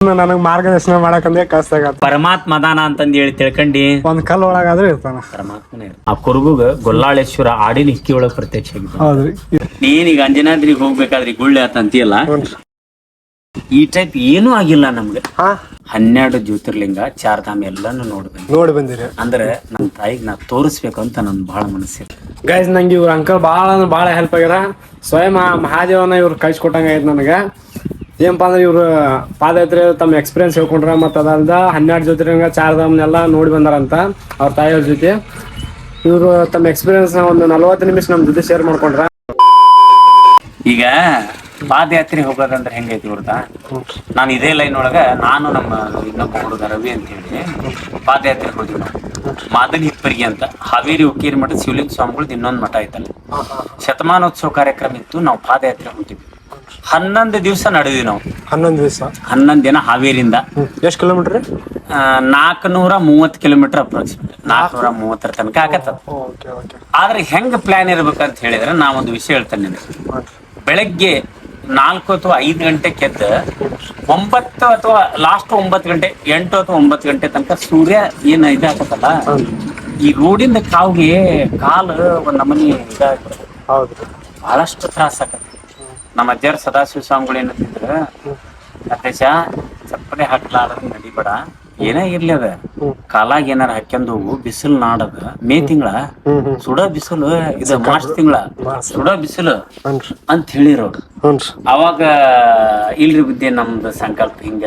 ನನಗ್ ಮಾರ್ಗದರ್ಶನ ಮಾಡಕಂದ್ರೆ ಕಷ್ಟ ಪರಮಾತ್ಮ ಅದಾನ ಅಂತಂದ್ ಹೇಳಿ ತಿಳ್ಕೊಂಡಿ ಒಂದ್ ಕಲ್ ಒಳಗಾದ್ರೂ ಇರ್ತಾನ ಪರಮಾತ್ಮನೇ ಆ ಕುರುಬುಗ ಗೊಲ್ಲಾಳೇಶ್ವರ ಆಡಿನ ಹಿಕ್ಕಿ ಒಳಗ್ ಪ್ರತ್ಯಕ್ಷ ಆಗಿದ್ದ. ಹೌದ್ರಿ. ನೀನೀಗ ಅಂಜನಾದ್ರಿಗೆ ಹೋಗ್ಬೇಕಾದ್ರೆ ಗುಳ್ಳೆ ಆತಂತಿಯಲ್ಲ, ಈ ಟೈಪ್ ಏನೂ ಆಗಿಲ್ಲ ನಮ್ಗೆ. 12 ಜ್ಯೋತಿರ್ಲಿಂಗ, 4 ಧಾಮ ಎಲ್ಲಾನು ನೋಡಿ ಬಂದಿರಿ. ಅಂದ್ರೆ ನಮ್ ತಾಯಿಗೆ ನಾ ತೋರಿಸ್ಬೇಕು ಅಂತ ನನ್ ಬಹಳ ಮನಸ್ಸಿದೆ. ಗೈಸ್, ನಂಗೆ ಇವ್ರ ಅಂಕಲ್ ಬಹಳ ಹೆಲ್ಪ್ ಆಗ್ಯಾರ. ಸ್ವಯಂ ಮಹಾದೇವನ ಇವ್ರು ಕಳ್ಸಿಕೊಟ್ಟಂಗ ಆಯ್ತು ನನಗೆ. ಏನಪ್ಪಾ ಅಂದ್ರೆ ಇವ್ರು ಪಾದಯಾತ್ರೆ ತಮ್ಮ ಎಕ್ಸ್ಪೀರಿಯನ್ಸ್ ಹೇಳ್ಕೊಂಡ್ರ. ಮತ್ತು ಅದಲ್ದ 12 ಜ್ಯೋತಿರ್ಲಿಂಗ 4 ಧಾಮನೆಲ್ಲ ನೋಡಿ ಬಂದಾರಂತ ಅವ್ರ ತಾಯಿಯವ್ರ ಜೊತೆ. ಇವರು ತಮ್ಮ ಎಕ್ಸ್ಪೀರಿಯನ್ಸ್ ಒಂದು 40 ನಿಮಿಷ ನಮ್ಮ ಜೊತೆ ಶೇರ್ ಮಾಡ್ಕೊಂಡ್ರ. ಈಗ ಪಾದಯಾತ್ರೆ ಹೋಗೋದಂದ್ರೆ ಹೆಂಗೈತಿ ಗೊತ್ತಾ? ನಾನು ಇದೇ ಲೈನ್ ಒಳಗ ನಾನು ನಮ್ಮ ಇನ್ನೊಬ್ಬ ಹುಡುಗ ರವಿ ಅಂತ ಹೇಳಿ ಪಾದಯಾತ್ರೆ ಹೋದ್ವಿ ನಾವು. ಮಾದನಿ ಹಿಪ್ಪರಿಗೆ ಅಂತ ಹಾವೇರಿ ಹುಕ್ಕೇರಿ ಮಠ ಶಿವಲಿಂಗ ಸ್ವಾಮಿಗಳದ್ದು ಇನ್ನೊಂದು ಮಠ ಐತಲ್ಲ, ಶತಮಾನೋತ್ಸವ ಕಾರ್ಯಕ್ರಮ ಇತ್ತು. ನಾವು ಪಾದಯಾತ್ರೆ ಹೊಂಟಿದ್ವಿ. 11 ದಿವಸ ನಡೆದ್ವಿ ನಾವು. 11 ದಿನ ಹಾವೇರಿಯಿಂದ. ಎಷ್ಟು ಕಿಲೋಮೀಟರ್? 430 kilometre approximate. 430 ತನಕ ಆಗತ್ತ. ಆದ್ರೆ ಹೆಂಗ್ ಪ್ಲಾನ್ ಇರ್ಬೇಕಂತ ಹೇಳಿದ್ರೆ ನಾ ಒಂದು ವಿಷಯ ಹೇಳ್ತೇನೆ ನಿಮಗೆ. ಬೆಳಗ್ಗೆ 4 ಅಥವಾ 5 ಗಂಟೆ ಕೆದ್ದ 9 ಅಥವಾ ಲಾಸ್ಟ್ 9 ಗಂಟೆ 8 ಅಥವಾ 9 ಗಂಟೆ ತನಕ ಸೂರ್ಯ ಏನ್ ಇದಾಗತ್ತಲ್ಲ, ಈ ರೋಡಿಂದ ಕಾವ್ಗೆ ಕಾಲು ಒಂದ್ ನಮನಿ ಇದಾಗ್ತದೆ. ಬಹಳಷ್ಟು ತ್ರಾಸ ಆಗತ್ತೆ. ನಮ್ಮ ಅಜ್ಜಾರ ಸದಾಶಿವ ಸ್ವಾಮಿಗಳು ಏನಂತಿದ್ರು, ಅಧ್ಯಕ್ಷ ಚಪ್ಪಲಿ ಹಾಕ್ಲಾರ್ದ ನಡಿಬೇಡ, ಏನೇ ಇರ್ಲಿ ಅದ ಕಾಲಾಗ ಏನಾರ ಹಾಕ್ಯಂದು ಹೋಗು. ಬಿಸಿಲು ನಾಡದ ಮೇ ತಿಂಗಳ ಸುಡ ಬಿಸಿಲು, ಇದು ಮಾರ್ಚ್ ತಿಂಗಳ ಸುಡ ಬಿಸಿಲು ಅಂತ ಹೇಳಿರೋರು. ಅವಾಗ ಇಲ್ರಿ ಬುದ್ಧಿ, ನಮ್ದು ಸಂಕಲ್ಪ ಹಿಂಗ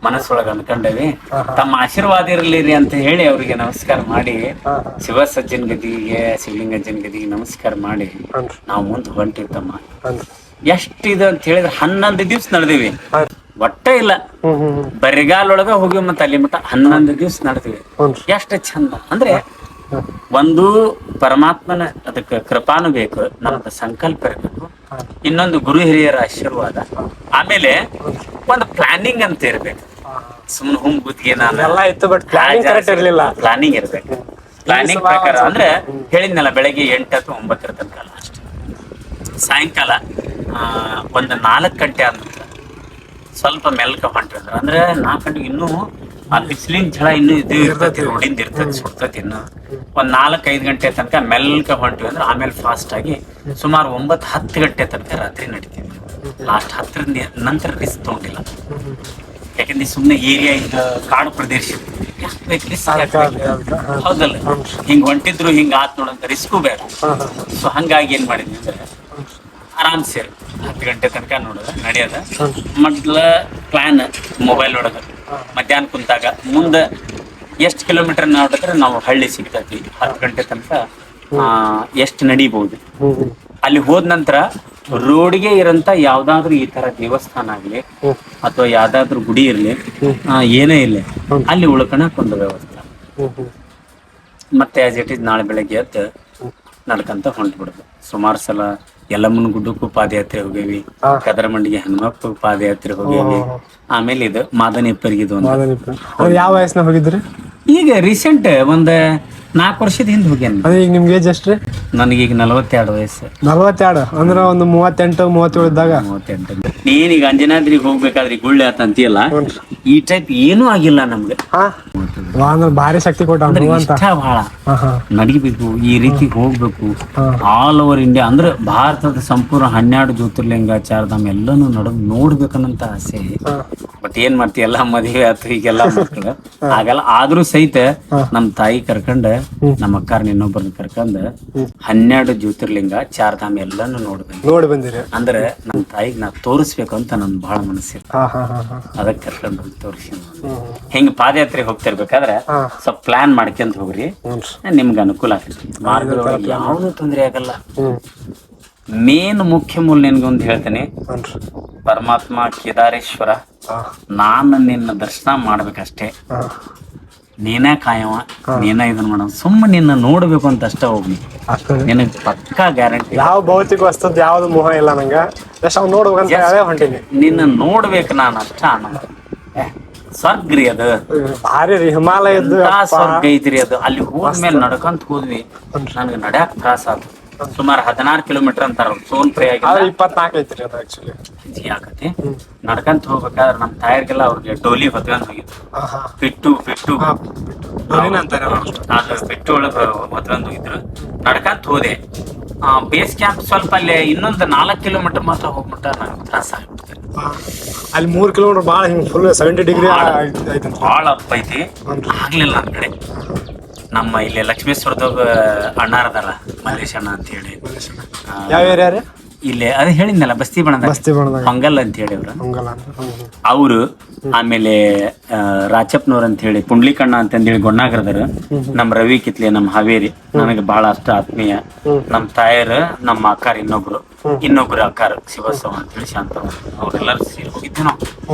ಮನಸ್ಸೊಳಗ ಅನ್ಕೊಂಡವಿ, ತಮ್ಮ ಆಶೀರ್ವಾದ ಇರ್ಲಿರಿ ಅಂತ ಹೇಳಿ ಅವ್ರಿಗೆ ನಮಸ್ಕಾರ ಮಾಡಿ, ಶಿವ ಸಜ್ಜನ್ ಗದಿಗೆ ಶಿವಲಿಂಗಜ್ಜನ್ ಗದಿಗೆ ನಮಸ್ಕಾರ ಮಾಡಿ ನಾವು ಮುಂದೆ ಹೊಂಟಿರ್ತಮ್ಮ. ಎಷ್ಟಿದೆ ಅಂತ ಹೇಳಿದ್ರೆ 11 ದಿವ್ಸ ನಡೆದಿವಿ. ಒಟ್ಟೆ ಇಲ್ಲ, ಬರಿಗಾಲೊಳಗ ಹೋಗಿ ಮತ್ತೆ ಅಲ್ಲಿ ಮಟ್ಟ 11 ದಿವ್ಸ ನಡೆದಿವಿ. ಎಷ್ಟು ಚಂದ ಅಂದ್ರೆ, ಒಂದು ಪರಮಾತ್ಮನ ಅದಕ್ಕೆ ಕೃಪಾನು ಬೇಕು, ನಮ್ದು ಸಂಕಲ್ಪ ಇರಬೇಕು, ಇನ್ನೊಂದು ಗುರು ಹಿರಿಯರ ಆಶೀರ್ವಾದ, ಆಮೇಲೆ ಒಂದು ಪ್ಲಾನಿಂಗ್ ಅಂತ ಇರ್ಬೇಕು. ಸುಮ್ಮನೆ ಹುಮ್ ಗುತ್ತಿಗೆ ಪ್ಲಾನಿಂಗ್ ಇರ್ಬೇಕು. ಪ್ಲಾನಿಂಗ್ ಪ್ರಕಾರ ಅಂದ್ರೆ ಹೇಳಿದ್ನಲ್ಲ, ಬೆಳಗ್ಗೆ 8 ಅಥವಾ 9 ತನಕ ಅಲ್ಲ, ಅಷ್ಟೇ. ಸಾಯಂಕಾಲ ಒಂದು 4 ಗಂಟೆ ಆದ್ಮೇಲೆ ಸ್ವಲ್ಪ ಮೆಲ್ಕ ಹೊಂಟ್ರಿ ಅಂದ್ರೆ 4 ಗಂಟೆಗೆ ಇನ್ನೂ ಆ ಬಿಸಿಲಿನ ಝಳ ಇನ್ನೂ ಇದು ಇರ್ತೈತಿ, ರೋಡಿಂದ ಇರ್ತೈತಿ, ಸುಡ್ತೈತಿ. ಇನ್ನು ಒಂದ್ 4-5 ಗಂಟೆ ತನಕ ಮೆಲ್ಕ ಹೊಂಟ್ವಿ ಅಂದ್ರೆ ಆಮೇಲೆ ಫಾಸ್ಟ್ ಆಗಿ ಸುಮಾರು 9-10 ಗಂಟೆ ತನಕ ರಾತ್ರಿ ನಡಿತೀವಿ. ಲಾಸ್ಟ್ 10 ನಂತರ ರಿಸ್ಕ್ ತಗೊಂಡಿಲ್ಲ. ಯಾಕಂದ್ರೆ ಸುಮ್ಮನೆ ಏರಿಯಾ ಈಗ ಕಾಡು ಪ್ರದೇಶ ಹೌದಲ್ಲ, ಹಿಂಗ್ ಹೊಂಟಿದ್ರು ಹಿಂಗ ಆತ್ ನೋಡಂತ ರಿಸ್ಕು ಬೇಡ. ಸೊ ಹಂಗಾಗಿ ಏನ್ ಮಾಡಿದ್ವಿ ಅಂದ್ರೆ ಆರಾಮ್ಸೆ 10 ಗಂಟೆ ತನಕ ನೋಡೋದ ನಡೆಯೋದ. ಮೊದ್ಲ ಪ್ಲಾನ್ ಮೊಬೈಲ್ ಒಳಗ ಮಧ್ಯಾಹ್ನ ಕುಂತಾಗ ಮುಂದೆ ಎಷ್ಟು ಕಿಲೋಮೀಟರ್ ನೋಡಿದ್ರೆ ನಾವು ಹಳ್ಳಿ ಸಿಗ್ತೈತಿ, 10 ಗಂಟೆ ತನಕ ಎಷ್ಟು ನಡಿಬಹುದು. ಅಲ್ಲಿ ಹೋದ ನಂತರ ರೋಡ್ಗೆ ಇರಂತ ಯಾವ್ದಾದ್ರು ಈ ತರ ದೇವಸ್ಥಾನ ಆಗ್ಲಿ ಅಥವಾ ಯಾವ್ದಾದ್ರು ಗುಡಿ ಇರ್ಲಿ, ಏನೇ ಇರ್ಲಿ, ಅಲ್ಲಿ ಉಳ್ಕಣಕ್ ಒಂದು ವ್ಯವಸ್ಥೆ. ಮತ್ತೆ ಆಸ್ ಇಟ್ ಇಸ್ ನಾಳೆ ಬೆಳಗ್ಗೆ ಎದ್ದು ನಡ್ಕಂತ ಹೊಂಟ್ಬಿಡುದು. ಸುಮಾರು ಸಲ ಯಲ್ಲಮ್ಮನ ಗುಡ್ಡಕ್ಕೂ ಪಾದಯಾತ್ರೆ ಹೋಗೇವಿ, ಕದರಮಂಡಿಗೆ ಹನುಮಪ್ಪ ಪಾದಯಾತ್ರೆ ಹೋಗೇವಿ. ಆಮೇಲೆ ಇದು ಮಾದನಿ ಹಿಪ್ಪರಿಗಿದು. ಯಾವ ವಯಸ್ಸಿನ ಹೋಗಿದ್ರಿ? ಈಗ ರೀಸೆಂಟ್ ಒಂದ್ 4 ವರ್ಷದ ಹಿಂದೆ ಹೋಗ್ಯಾನ. ಈಗ ನಿಮ್ಗೆ ಏಜ್ ಎಷ್ಟ್ರಿ? ನನಗೀಗ 42 ವಯಸ್ಸು. 42 ಅಂದ್ರೆ ಒಂದು 38-37 ಇದ್ದಾಗ. 38. ನೀನೀಗ ಅಂಜನಾದ್ರಿಗೆ ಹೋಗ್ಬೇಕಾದ್ರೆ ಗುಳ್ಳೆ ಆತಂತಿಯಲ್ಲ, ಈ ಟೈಪ್ ಏನೂ ಆಗಿಲ್ಲ ನಮ್ಗೆ. ಅಂದ್ರೆ ಭಾರಿ ಶಕ್ತಿ ಕೊಟ್ಟ ಬಹಳ ನಡಿಬೇಕು, ಈ ರೀತಿ ಹೋಗ್ಬೇಕು. ಆಲ್ ಓವರ್ ಇಂಡಿಯಾ ಅಂದ್ರೆ ಭಾರತದ ಸಂಪೂರ್ಣ 12 ಜ್ಯೋತಿರ್ಲಿಂಗ 4 ಧಾಮ ಎಲ್ಲಾನು ನೋಡ್ಬೇಕನ್ನಂತ ಆಸೆ. ಬಟ್ ಏನ್ ಮಾಡ್ತಿ, ಎಲ್ಲಾ ಮದುವೆ ಆತು, ಈಗೆಲ್ಲ ಮಕ್ಕಳು ಆಗಲ್ಲ. ಆದ್ರೂ ಸಹಿತ ನಮ್ ತಾಯಿ ಕರ್ಕೊಂಡ, ನಮ್ಮ ಅಕ್ಕಾರನ ಇನ್ನೊಬ್ಬರನ್ನ ಕರ್ಕೊಂಡ 12 ಜ್ಯೋತಿರ್ಲಿಂಗ 4 ಧಾಮ ಎಲ್ಲಾನು ನೋಡಿ ಬಂದಿರಿ. ಅಂದ್ರೆ ನಮ್ ತಾಯಿಗೆ ನಾ ತೋರಿಸ್ಬೇಕು ಅಂತ ನನ್ ಬಹಳ ಮನಸ್ಸಿದೆ. ಅದಕ್ಕೆ ಕರ್ಕೊಂಡು ಹೋಗಿ ತೋರಿಸಿ. ಹಿಂಗ ಪಾದಯಾತ್ರೆ ಹೋಗ್ತಿರ್ಬೇಕಾದ್ರೆ ಸ್ವಲ್ಪ ಪ್ಲಾನ್ ಮಾಡ್ಕೊಂತ ಹೋಗ್ರಿ, ನಿಮ್ಗೆ ಅನುಕೂಲ ಆಗ್ತದೆ. ಮಾರ್ಗದೊಳಗೆ ಯಾವ್ದು ತೊಂದರೆ ಆಗಲ್ಲ. ಮೇನ್ ಮುಖ್ಯ ಮೂಲ ನಿನ್ಗೊಂದು ಹೇಳ್ತೇನೆ, ಪರಮಾತ್ಮ ಕೇದಾರೇಶ್ವರ, ನಾನು ನಿನ್ನ ದರ್ಶನ ಮಾಡ್ಬೇಕಷ್ಟೇ. ನೀನೇ ಕಾಯವ, ನೀನ ಇದನ್ನ ಮಾಡ, ಸುಮ್ಮನೆ ನಿನ್ನ ನೋಡ್ಬೇಕು ಅಂತ ಅಷ್ಟೇ ಹೋಗ್ನಿ. ನಿನಗ್ ಪಕ್ಕಾ ಗ್ಯಾರಂಟಿ. ಯಾವ ಭೌತಿಕ ವಸ್ತುದ್ ಯಾವ್ದು ಮೋಹ ಇಲ್ಲ ನಂಗ. ಹೊಂಟೀನಿ, ನಿನ್ನ ನೋಡ್ಬೇಕು ನಾನು ಅಷ್ಟ. ಆನಂದ ಸ್ವರ್ಗ ರೀ ಅದು, ಭಾರಿ ರೀ. ಹಿಮಾಲಯದ ಸ್ವರ್ಗ ಐತ್ರಿ ಅದು. ಅಲ್ಲಿ ಹೋದ್ಮೇಲೆ ನಡ್ಕಂತ ಹೋದ್ವಿ, ನನ್ಗೆ ನಡ್ಯಾಕ್ ತ್ರಾಸ ಆತು. ಸುಮಾರು 16 ಕಿಲೋಮೀಟರ್ ಅಂತಾರ ಸೋನ್ಪ್ರಿ ಆಗಿ 24 ಐತ್ರಿ ಅದು ಆಕ್ಚುಲಿ. ಈಜಿ ಆಗತ್ತೆ. ನಡ್ಕಂತ ಹೋಗ್ಬೇಕಾದ್ರೆ ನಮ್ಮ ತಾಯರ್ಗೆಲ್ಲ ಅವ್ರಿಗೆ ಡೋಲಿ ಹೊತ್ಕೊಂಡ್ ಹೋಗಿದ್ರು. ಪಿಟ್ಟು ಅದು ಪಿಟ್ಟು ಒಳಗ ಹೊತ್ಕೊಂಡ್ ಹೋಗಿದ್ರು. ನಡ್ಕಂತ ಹೋದೆ. ಬೇಸ್ ಕ್ಯಾಂಪ್ ಸ್ವಲ್ಪ ಅಲ್ಲಿ ಇನ್ನೊಂದು 4 ಕಿಲೋಮೀಟರ್ ಮಾತ್ರ ಹೋಗ್ಬಿಟ್ಟ ನಂಗೆ ತ್ರಾಸ ಆಗ್ಬಿಡ್ತೇನೆ. ಅಲ್ಲಿ 3 ಕಿಲೋಮೀಟರ್ ಭಾಳ ಹಿಂಗ್ ಫುಲ್ 70 ಡಿಗ್ರಿ ಭಾಳ ಅಪ್ ಐತಿ. ಆಗ್ಲಿಲ್ಲ ನನ್ ಕಡೆ. ನಮ್ಮ ಇಲ್ಲಿ ಲಕ್ಷ್ಮೇಶ್ವರದಾಗ ಅಣ್ಣಾರ ಅದಾರ, ಮಲ್ಲೇಶ್ ಅಣ್ಣ ಅಂತ ಹೇಳಿ. ಯಾವ ಏರಿಯಾ ರೀ? ಇಲ್ಲಿ ಅದೇ ಹೇಳಿದ್ನಲ್ಲ ಬಸ್ತಿ ಬಣದ ಹೊಂಗಲ್ ಅಂತ ಹೇಳಿ ಅವರು. ಆಮೇಲೆ ರಾಚಪ್ಪನವ್ರ ಅಂತ ಹೇಳಿ ಪುಂಡ್ಲಿಕಣ್ಣ ಅಂತಂದೇಳಿ ಗೊಣ್ಣಾಗರದಾರ. ನಮ್ ರವಿ ಕಿತ್ಲೆ, ನಮ್ ಹಾವೇರಿ, ನನಗೆ ಬಹಳ ಅಷ್ಟ ಆತ್ಮೀಯ. ನಮ್ ತಾಯರ್, ನಮ್ಮ ಅಕ್ಕಾರ ಇನ್ನೊಬ್ರು ಅಕ್ಕಾರ ಶಿವಸವ ಅಂತ ಹೇಳಿ ಶಾಂತ, ಅವ್ರೆಲ್ಲಾರು ಸೇರಿ ಹೋಗಿದ್ವಿ ನಾವು.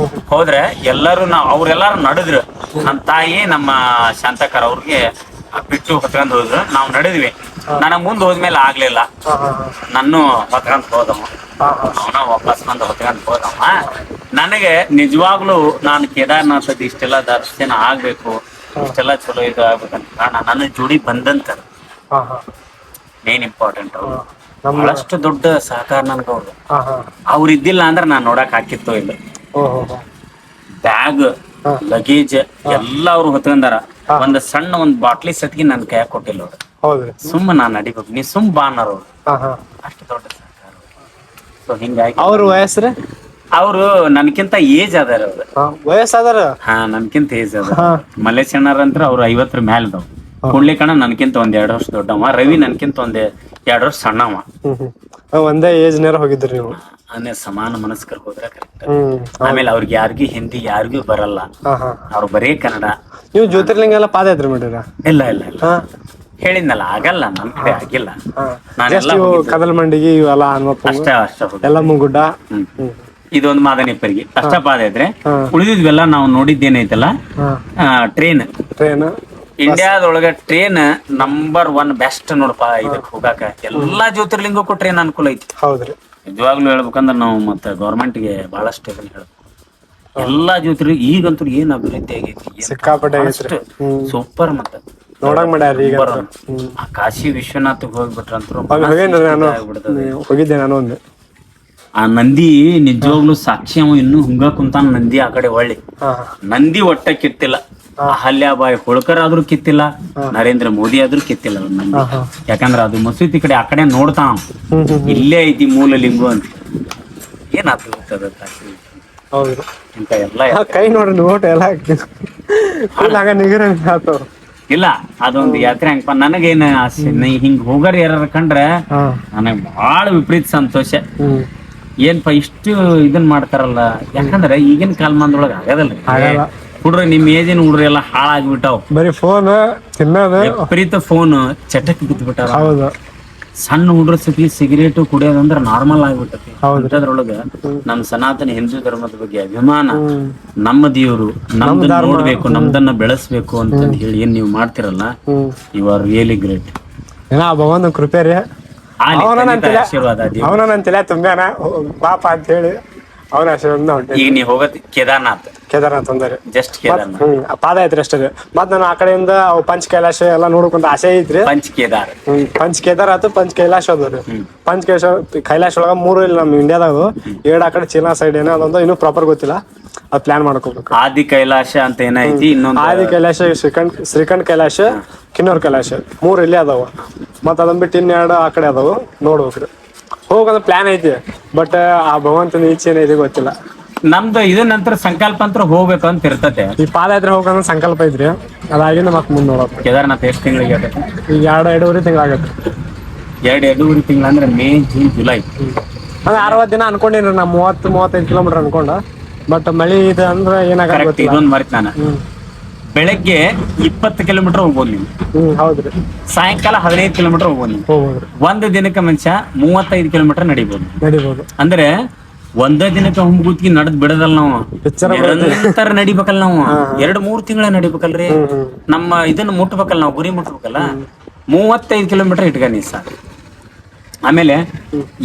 ಹೋದ್ರೆ ಎಲ್ಲರೂ ಅವ್ರೆಲ್ಲಾರು ನಡೆದ್ರು. ನಮ್ ತಾಯಿ ನಮ್ಮ ಶಾಂತಕಾರ ಅವ್ರಿಗೆ ಬಿಟ್ಟು ಹೊತ್ಕೊಂಡ್ ಹೋದ್ರು. ನಾವು ನಡೆದ್ವಿ. ನನಗ್ ಮುಂದ್ ಹೋದ್ಮೇಲೆ ಆಗ್ಲಿಲ್ಲ. ನಾನು ಹೊತ್ಕೊಂಡ್ ಹೋದವ, ಅವನ ವಾಪಸ್ ಬಂದು ಹೊತ್ಕೊಂಡ್ ಹೋದವ. ನನಗೆ ನಿಜವಾಗ್ಲೂ ನಾನು ಕೇದಾರ್ನಾಥದ್ ಇಷ್ಟೆಲ್ಲ ದರ್ಶನ ಆಗ್ಬೇಕು, ಇಷ್ಟೆಲ್ಲ ಚಲೋ ಇದು ಆಗ್ಬೇಕಂತ ಕಾರಣ ನನ್ನ ಜೋಡಿ ಬಂದಂತ ಮೇನ್ ಇಂಪಾರ್ಟೆಂಟ್. ಅವ್ರು ಬಹಳಷ್ಟು ದೊಡ್ಡ ಸಹಕಾರ ನನ್ಗ ಅವ್ರು ಇದ್ದಿಲ್ಲ ಅಂದ್ರೆ ನಾನ್ ನೋಡಕ್ ಹಾಕಿತ್ತೋ ಇಲ್ಲ. ಬ್ಯಾಗ್, ಲಗೇಜ್ ಎಲ್ಲ ಅವ್ರು ಹೊತ್ಕೊಂಡಾರ. ಒಂದ್ ಸಣ್ಣ ಒಂದ್ ಬಾಟ್ಲಿ ಸತ್ಗಿ ನನ್ ಕೈಯಾಗ ಕೊಟ್ಟಿಲ್ಲ ಅವ್ರು. ಸುಮ್ಮ ನಾನ್ ನಡಿಬೇಕು, ನೀ ಸುಮ್ ಬಾನರ್ ಅವ್ರು. ಅಷ್ಟು ದೊಡ್ಡ ಸಹಕಾರ. ಸೊ ಹಿಂಗಾಗಿ ಅವ್ರ ವಯಸ್ಸ್ರ ಅವ್ರು ನನ್ಕಿಂತ ಏಜ್ ಅದಾರ. ಅವ್ರು ವಯಸ್ಸಾದಾರ. ಹಾ, ನನ್ಕಿಂತ ಏಜ್ ಅದ. ಮಲ್ಲೇಶ್ ಅಣ್ಣಾರ ಅಂತ ಅವ್ರು 50 ಮ್ಯಾಲ ಅದಾವ. ಪುಂಡ್ಲಿಕಣ್ಣ ನನ್ಕಿಂತ 2 ವರ್ಷ ದೊಡ್ಡವ. ರವಿ ನನ್ಕಿಂತ 2 ವರ್ಷ ಸಣ್ಣವ. ಒಂದೇ ಏಜ್ ನೇರ ಹೋಗಿದ್ರಿ ನೀವು. ಅಂದ್ರೆ ಸಮಾನ ಮನಸ್ಕರ್ ಹೋದ್ರೆ ಕರೆಕ್ಟ್. ಆಮೇಲೆ ಅವ್ರಿಗೆ ಯಾರಿಗೂ ಹಿಂದಿ ಯಾರಿಗೂ ಬರಲ್ಲ, ಅವ್ರು ಬರೀ ಕನ್ನಡ. ನೀವು ಜ್ಯೋತಿರ್ಲಿಂಗ ಎಲ್ಲ ಪಾದಯಾತ್ರೆ ಮಾಡಿರ? ಇಲ್ಲ ಇಲ್ಲ ಇಲ್ಲ, ಹೇಳಿದ್ನಲ್ಲ ಆಗಲ್ಲ, ನಮ್ ಕಡೆ ಆಗಿಲ್ಲ. ಕದಲ್ಮಂಡಿಗೆ ಇವೆಲ್ಲ ಅಷ್ಟೇ ಎಲ್ಲ ಮುಂಗುಡ್ಡ. ಇದೊಂದು ಮಾದನಿಪ್ಪರಿಗೆ ಅಷ್ಟ ಪಾದಯಾತ್ರೆ. ಉಳಿದಿದ್ವೆಲ್ಲ ನಾವು ನೋಡಿದ್ದೇನೈತಲ್ಲ, ಟ್ರೈನ್ ಇಂಡಿಯಾದೊಳಗ ಟ್ರೈನ್ ನಂಬರ್ 1 ಬೆಸ್ಟ್ ನೋಡಪ್ಪ. ಇದಕ್ ಹೋಗಾಕ ಎಲ್ಲಾ ಜ್ಯೋತಿರ್ಲಿಂಗಕ್ಕೂ ಟ್ರೈನ್ ಅನುಕೂಲ ಐತಿ. ಹೌದ್ರಿ. ನಿಜವಾಗ್ಲೂ ಹೇಳ್ಬೇಕಂದ್ರ ನಾವು ಮತ್ತೆ ಗೌರ್ಮೆಂಟ್ಗೆ ಬಹಳಷ್ಟು ಹೇಳ್ಬೇಕು. ಎಲ್ಲಾ ಜ್ಯೋತಿರ್ಲಿಂಗ ಈಗಂತೂ ಏನ್ ಅಭಿವೃದ್ಧಿ ಆಗೈತಿ, ಸಿಕ್ಕಾಪಟ್ಟೆ ಸೂಪರ್. ಮತ್ತೆ ನೋಡಂಗ್ ಮಾಡ್ಯಾರ ಈಗ. ಆ ಕಾಶಿ ವಿಶ್ವನಾಥ್ ಹೋಗ್ಬಿಟ್ರಂತೂ ಹೋಗಿದ್ದೆ ನಾನು. ಒಂದು ಆ ನಂದಿ ನಿಜವಾಗ್ಲೂ ಸಾಕ್ಷಿ, ಅವ ಇನ್ನು ಹುಂಗ ಕುಂತಾನ ನಂದಿ ಆ ಕಡೆ. ಒಳ್ಳೆ ನಂದಿ ಒಟ್ಟ ಕಿತ್ತಿಲ್ಲ. ಅಹಲ್ಯಾಬಾಯಿ ಹೋಳ್ಕರ್ ಆದ್ರೂ ಕಿತ್ತಿಲ್ಲ, ನರೇಂದ್ರ ಮೋದಿ ಆದ್ರೂ ಕಿತ್ತಿಲ್ಲ ನಂದಿ. ಯಾಕಂದ್ರ ಅದು ಮಸೂತಿ ಕಡೆ ಆ ಕಡೆ ನೋಡ್ತಾನ, ಇಲ್ಲೇ ಐತಿ ಮೂಲ ಲಿಂಗು ಅಂತ. ಏನ್ ಅದ್ಭುತ ಇಂತ ಎಲ್ಲ ಕೈ ನೋಡ್ರಿ ನೋಟ ಎಲ್ಲ ಇಲ್ಲ. ಅದೊಂದು ಯಾತ್ರೆ ಹಂಗಪ್ಪ. ನನಗೇನ ಹಿಂಗ್ ಹೋಗಾರ ಯಾರ ಕಂಡ್ರೆ ನನಗ್ ಬಹಳ ವಿಪರೀತ ಸಂತೋಷ. ಏನ್ಪಾ ಇಷ್ಟು ಇದನ್ ಮಾಡ್ತಾರಲ್ಲ. ಯಾಕಂದ್ರೆ ಈಗಿನ ಕಾಲಮಾನದೊಳಗ ಆಗದಲ್ರಿ. ಹುಡ್ರಿ ನಿಮ್ ಏಜಿನ ಹುಡ್ರಿ ಎಲ್ಲ ಹಾಳಾಗ್ಬಿಟ್ಟಾವ್. ಬರೀ ಫೋನ್ ತಿನ್ನೋದು, ವಿಪರೀತ ಫೋನ್ ಚಟಕ್ ಬಿದ್ಬಿಟ್ಟಾರ. ಸಣ್ಣ ಹುಡ್ರ ಸತಿ ಸಿಗರೇಟ್ ಕುಡಿಯೋದಂದ್ರ ನಾರ್ಮಲ್ ಆಗ್ಬಿಟ್ಟತಿ. ಅದ್ರೊಳಗ ನಮ್ ಸನಾತನ ಹಿಂದೂ ಧರ್ಮದ ಬಗ್ಗೆ ಅಭಿಮಾನ, ನಮ್ಮ ದೇವ್ರು ನಮ್ದನ್ನ ನೋಡ್ಬೇಕು, ನಮ್ದನ್ನ ಬೆಳೆಸ್ಬೇಕು ಅಂತ ಹೇಳಿ ಏನ್ ನೀವು ಮಾಡ್ತಿರಲ್ಲ, ಯು ಆರ್ ರಿಯಲಿ ಗ್ರೇಟ್. ಭಗವಂತ ಕೃಪೆ ರೀ. ಆಶೀರ್ವಾದ. ಅವನ ನನ್ ತಲೆ ತುಂಬ್ಯಾನ ಪಾಪ ಅಂತ ಹೇಳಿ ಅವನ ಆಶೀರ್ವಾದ. ಈಗ ನೀವ್ ಹೋಗತ್ ಕೇದಾರ್ನಾಥ್ ಅಂದಾರೆ. ಜಸ್ಟ್ ಕೇದಾರ್ನಾಥ್ ಪಾದಯಾತ್ರೆ ಅಷ್ಟೇ. ಮತ್ ನಾನು ಆ ಕಡೆಯಿಂದ ಪಂಚ್ ಕೈಲಾಶ ಎಲ್ಲ ನೋಡ್ಕೊಂತ ಆಸೆ ಐತ್ರಿ. ಪಂಚ್ ಕೇದಾರ್ ಆತು, ಪಂಚ್ ಕೈಲಾಶ ಅದ್ರಿ. ಪಂಚ್ ಕೈಲಾಶ ಒಳಗ 3 ಇಲ್ಲಿ ನಮ್ ಇಂಡಿಯಾದಾಗ, 2 ಆ ಕಡೆ ಚೀನಾ ಸೈಡ್ ಏನೋ ಅದೊಂದು ಇನ್ನೂ ಪ್ರಾಪರ್ ಗೊತ್ತಿಲ್ಲ. ಅದ್ ಪ್ಲಾನ್ ಮಾಡ್ಕೋಬೇಕು. ಆದಿ ಕೈಲಾಶ ಅಂತ ಏನೈತಿ, ಇನ್ನೊಂದು ಆದಿ ಕೈಲಾಶ, ಶ್ರೀಕಂಠ ಕೈಲಾಶ, ಕಿನ್ನೂರ್ ಕೈಲಾಶ 3 ಇಲ್ಲೇ ಅದಾವ. ಮತ್ ಅದನ್ ಬಿಟ್ಟು 2 ಆ ಕಡೆ ಅದಾವ. ನೋಡ್ಬೇಕ್ರಿ. ಹೋಗಂದ್ರ ಪ್ಲಾನ್ ಐತಿ. ಬಟ್ ಆ ಭಗವಂತನ ಈಚೆ ಏನೈತಿ ಗೊತ್ತಿಲ್ಲ. ನಮ್ದು ಇದನ್ನ ನಂತರ ಸಂಕಲ್ಪ ಅಂತ ಹೋಗ್ಬೇಕು ಅಂತ ಇರ್ತತೆ. ಈ ಪಾದಯಾತ್ರೆ ಹೋಗಂದ್ರ ಸಂಕಲ್ಪ ಐತ್ರಿ. ಅದಾಗಿಂದ ಮತ್ ಮುಂದ್ ನೋಡಕ್. ಕೇದಾರ್ನಾಥ್ ಎಷ್ಟು ತಿಂಗಳಿಗೆ ಆಗತ್ತೆ? ಈಗ 2-2.5 ತಿಂಗಳಾಗತ್ತೆ. 2-2.5 ತಿಂಗಳ ಅಂದ್ರೆ ಮೇ, ಜೂನ್, ಜುಲೈ. ಅಂದ್ರೆ 60 ದಿನ ಅನ್ಕೊಂಡಿನ್ರಿ ನಾ. 30-35 ಕಿಲೋಮೀಟರ್ ಅನ್ಕೊಂಡ. ಬಟ್ ಮಳಿ ಇದೆ ಅಂದ್ರೆ ಏನಾಗತ್ತೆ. ಇದೊಂದು ಮರಿತ್ ನಾನು. ಬೆಳಗ್ಗೆ 20 ಕಿಲೋಮೀಟರ್ ಹೋಗ್ಬೋದು ನೀವು. ಹೌದ್ರಿ. ಸಾಯಂಕಾಲ 15 ಕಿಲೋಮೀಟರ್ ಹೋಗ್ಬೋದು ನೀವು. ಒಂದು ದಿನಕ್ಕೆ ಮನುಷ್ಯ 35 ಕಿಲೋಮೀಟರ್ ನಡಿಬಹುದು. ಅಂದ್ರೆ ಒಂದೇ ದಿನಕ್ಕೆ ಹುಮ್ಗುತ್ಗಿ ನಡ್ದ್ ಬಿಡದಲ್ಲ ನಾವು. ನಿರಂತರ ನಡಿಬೇಕಲ್ಲ ನಾವು. 2-3 ತಿಂಗಳ ನಡಿಬೇಕಲ್ರಿ. ನಮ್ಮ ಇದನ್ನ ಮುಟ್ಬೇಕಲ್ಲ ನಾವು, ಗುರಿ ಮುಟ್ಬೇಕಲ್ಲ. 35 ಕಿಲೋಮೀಟರ್ ಇಟ್ಕ ನೀ ಸಾಕು. ಆಮೇಲೆ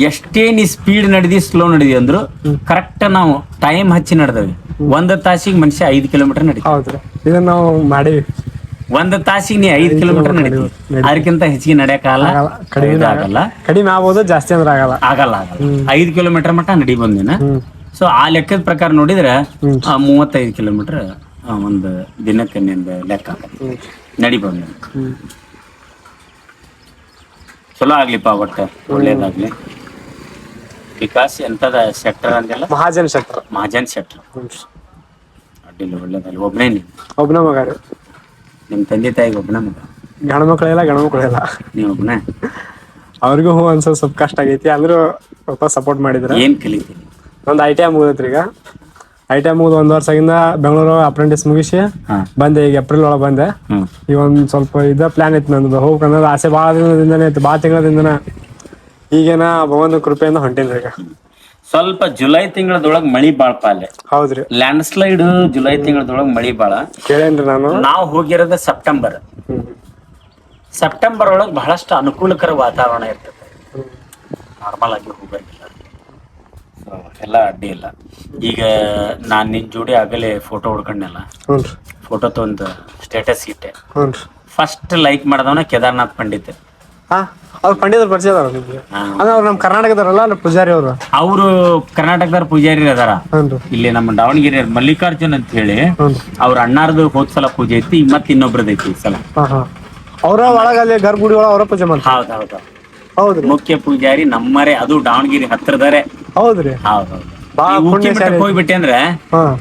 ಎಷ್ಟೇ ನೀ ಸ್ಪೀಡ್ ನಡೆದಿ, ಸ್ಲೋ ನಡೆದಿ ಅಂದ್ರು ಕರೆಕ್ಟ್ ನಾವು ಟೈಮ್ ಹಚ್ಚಿ ನಡೆದವಿ. 1 ತಾಸಿಗೆ ಮನುಷ್ಯ 5 ಕಿಲೋಮೀಟರ್ ನಡೀತೀವಿ. ಹೌದ್ರಿ. ಇದನ್ನ ನಾವು ಮಾಡಿವಿ. ಒಂದ್ ತಾಸಿಗೆ ನೀ 5 ಕಿಲೋಮೀಟರ್ ನಡೀತಿ, ಅದಕ್ಕಿಂತ ಹೆಚ್ಚಿಗೆ ನಡೆಯಕ್ಕಾಗಲ್ಲ, ಆಗಲ್ಲ, ಕಡಿಮೆ ಆಗ್ಬೋದು, ಜಾಸ್ತಿ ಅಂದ್ರೆ ಆಗಲ್ಲ. ಆಗಲ್ಲ 5 ಕಿಲೋಮೀಟರ್ ಮಟ್ಟ ನಡಿ ಬಂದಿನ. ಸೊ ಆ ಲೆಕ್ಕದ ಪ್ರಕಾರ ನೋಡಿದ್ರೆ 35 ಕಿಲೋಮೀಟರ್ ಒಂದು ದಿನಕ್ಕೆ ನಿಂದ ಲೆಕ್ಕ ಆಗತ್ತೆ ನಡಿ ಬಂದ. ಚಲೋ ಆಗ್ಲಿಪ್ಪ, ಒಟ್ಟ ಒಳ್ಳೇದಾಗ್ಲಿ. ವಿಕಾಸ್ ಎಂತದ ಸೆಕ್ಟರ್ ಅಂದೆಲ್ಲ? ಮಹಾಜನ್ ಸೆಕ್ಟರ್. ಅಡ್ಡಿಲ್ಲ, ಒಳ್ಳೇದಾಗ್ಲಿ. ಒಬ್ಬನೇ ನೀನು? ಒಬ್ಬನ ಮಗ ರೀ. ನಿಮ್ ತಂದೆ ತಾಯಿಗೆ ಒಬ್ಬನ ಮಗ? ಗಂಡ್ಮಕ್ಳೆಲ್ಲ ಗಂಡ್ಮಕ್ಳೆಲ್ಲ. ನೀವು ಒಬ್ಬನೇ? ಅವ್ರಿಗೂ ಅನ್ಸೋದು ಸ್ವಲ್ಪ ಕಷ್ಟ ಆಗೈತಿ, ಅಂದ್ರೂ ಸ್ವಲ್ಪ ಸಪೋರ್ಟ್ ಮಾಡಿದ್ರೆ. ಏನ್ ಕಲಿತೀನಿ? ಒಂದು ITI ಮುಗಿದ್ರಿ. ಈಗ ITI ಮುಗಿದು 1 ವರ್ಷದಿಂದ ಬೆಂಗಳೂರು ಅಪ್ರೆಂಟಿಸ್ ಮುಗಿಸಿ ಬಂದೆ. ಈಗ ಏಪ್ರಿಲ್ ಒಳಗೆ ಬಂದೆ. ಈಗ ಒಂದ್ ಸ್ವಲ್ಪ ಪ್ಲಾನ್ ಇತ್ತು ನಂದು, ಹೋಗ್ಬೇಕನ್ನೋದು ಆಸೆ ಭಾಳ ದಿನದಿಂದನೇ ಇತ್ತು, ಭಾಳ ತಿಂಗಳದಿಂದನ. ಈಗೇನ ಭಗವಂತನ ಕೃಪೆಯಿಂದ ಹೊಂಟೇನ್ರಿ. ಈಗ ಸ್ವಲ್ಪ ಜುಲೈ ತಿಂಗಳದೊಳಗೆ ಮಳಿ ಬಾಳಪ್ಪ ಅಲ್ಲೇ. ಹೌದ್ರಿ, ಲ್ಯಾಂಡ್ ಸ್ಲೈಡ್ ಜುಲೈ ತಿಂಗಳದೊಳಗೆ ಮಳಿ ಬಾಳ. ಕೇಳೇನ್ರಿ ನಾನು. ನಾವು ಹೋಗಿರೋದು ಸೆಪ್ಟೆಂಬರ್ ಒಳಗೆ ಬಹಳಷ್ಟು ಅನುಕೂಲಕರ ವಾತಾವರಣ ಇರ್ತದೆ. ನಾರ್ಮಲ್ ಆಗಿ ಹೋಗಂಗಿಲ್ಲ, ಎಲ್ಲ ಅಡ್ಡಿ ಇಲ್ಲ. ಈಗ ನಾನ್ ನಿನ್ ಜೋಡಿ ಆಗಲೇ ಫೋಟೋ ಹೊಡ್ಕೊಂಡೆಲ್ಲ, ಫೋಟೋ ತೊಂದು ಸ್ಟೇಟಸ್ ಇಟ್ಟೆ. ಫಸ್ಟ್ ಲೈಕ್ ಮಾಡಿದವನ ಕೇದಾರ್ನಾಥ್ ಪಂಡಿತ್. ಅವ್ರು ಪಂಡಿತರು ಪರಿಚಯ ಅದಾರ ನಿಮ್ಗೆ? ಅವ್ರು ನಮ್ಮ ಕರ್ನಾಟಕದವ್ರಲ್ಲ, ಅಲ್ಲ ಪೂಜಾರಿ ಅವರು? ಅವರು ಕರ್ನಾಟಕದವ್ರ ಪೂಜಾರಿ ಅದಾರ. ಇಲ್ಲಿ ನಮ್ಮ ದಾವಣಗೆರೆ ಮಲ್ಲಿಕಾರ್ಜುನ್ ಅಂತ ಹೇಳಿ, ಅವ್ರ ಅಣ್ಣಾರ್ದು ಹೋದ್ಸಲ ಪೂಜೆ ಐತಿ, ಮತ್ ಇನ್ನೊಬ್ರದ್ದು ಐತಿ ಈ ಸಲ. ಅವ್ರ ಒಳಗಲ್ಲಿ ಗರ್ಭಗುಡಿ ಒಳಗ ಅವರ ಪೂಜೆ ಮಾಡ್ತಾರೆ. ಹೌದ್ರಿ, ಮುಖ್ಯ ಪೂಜಾರಿ ನಮ್ಮರೇ, ಅದು ದಾವಣಗೆರೆ ಹತ್ರದಾರೆ. ಹೌದ್ರಿ, ಊಕಿ ಮಠಕ್ಕೆ ಹೋಗ್ಬಿಟ್ಟೆ ಅಂದ್ರೆ,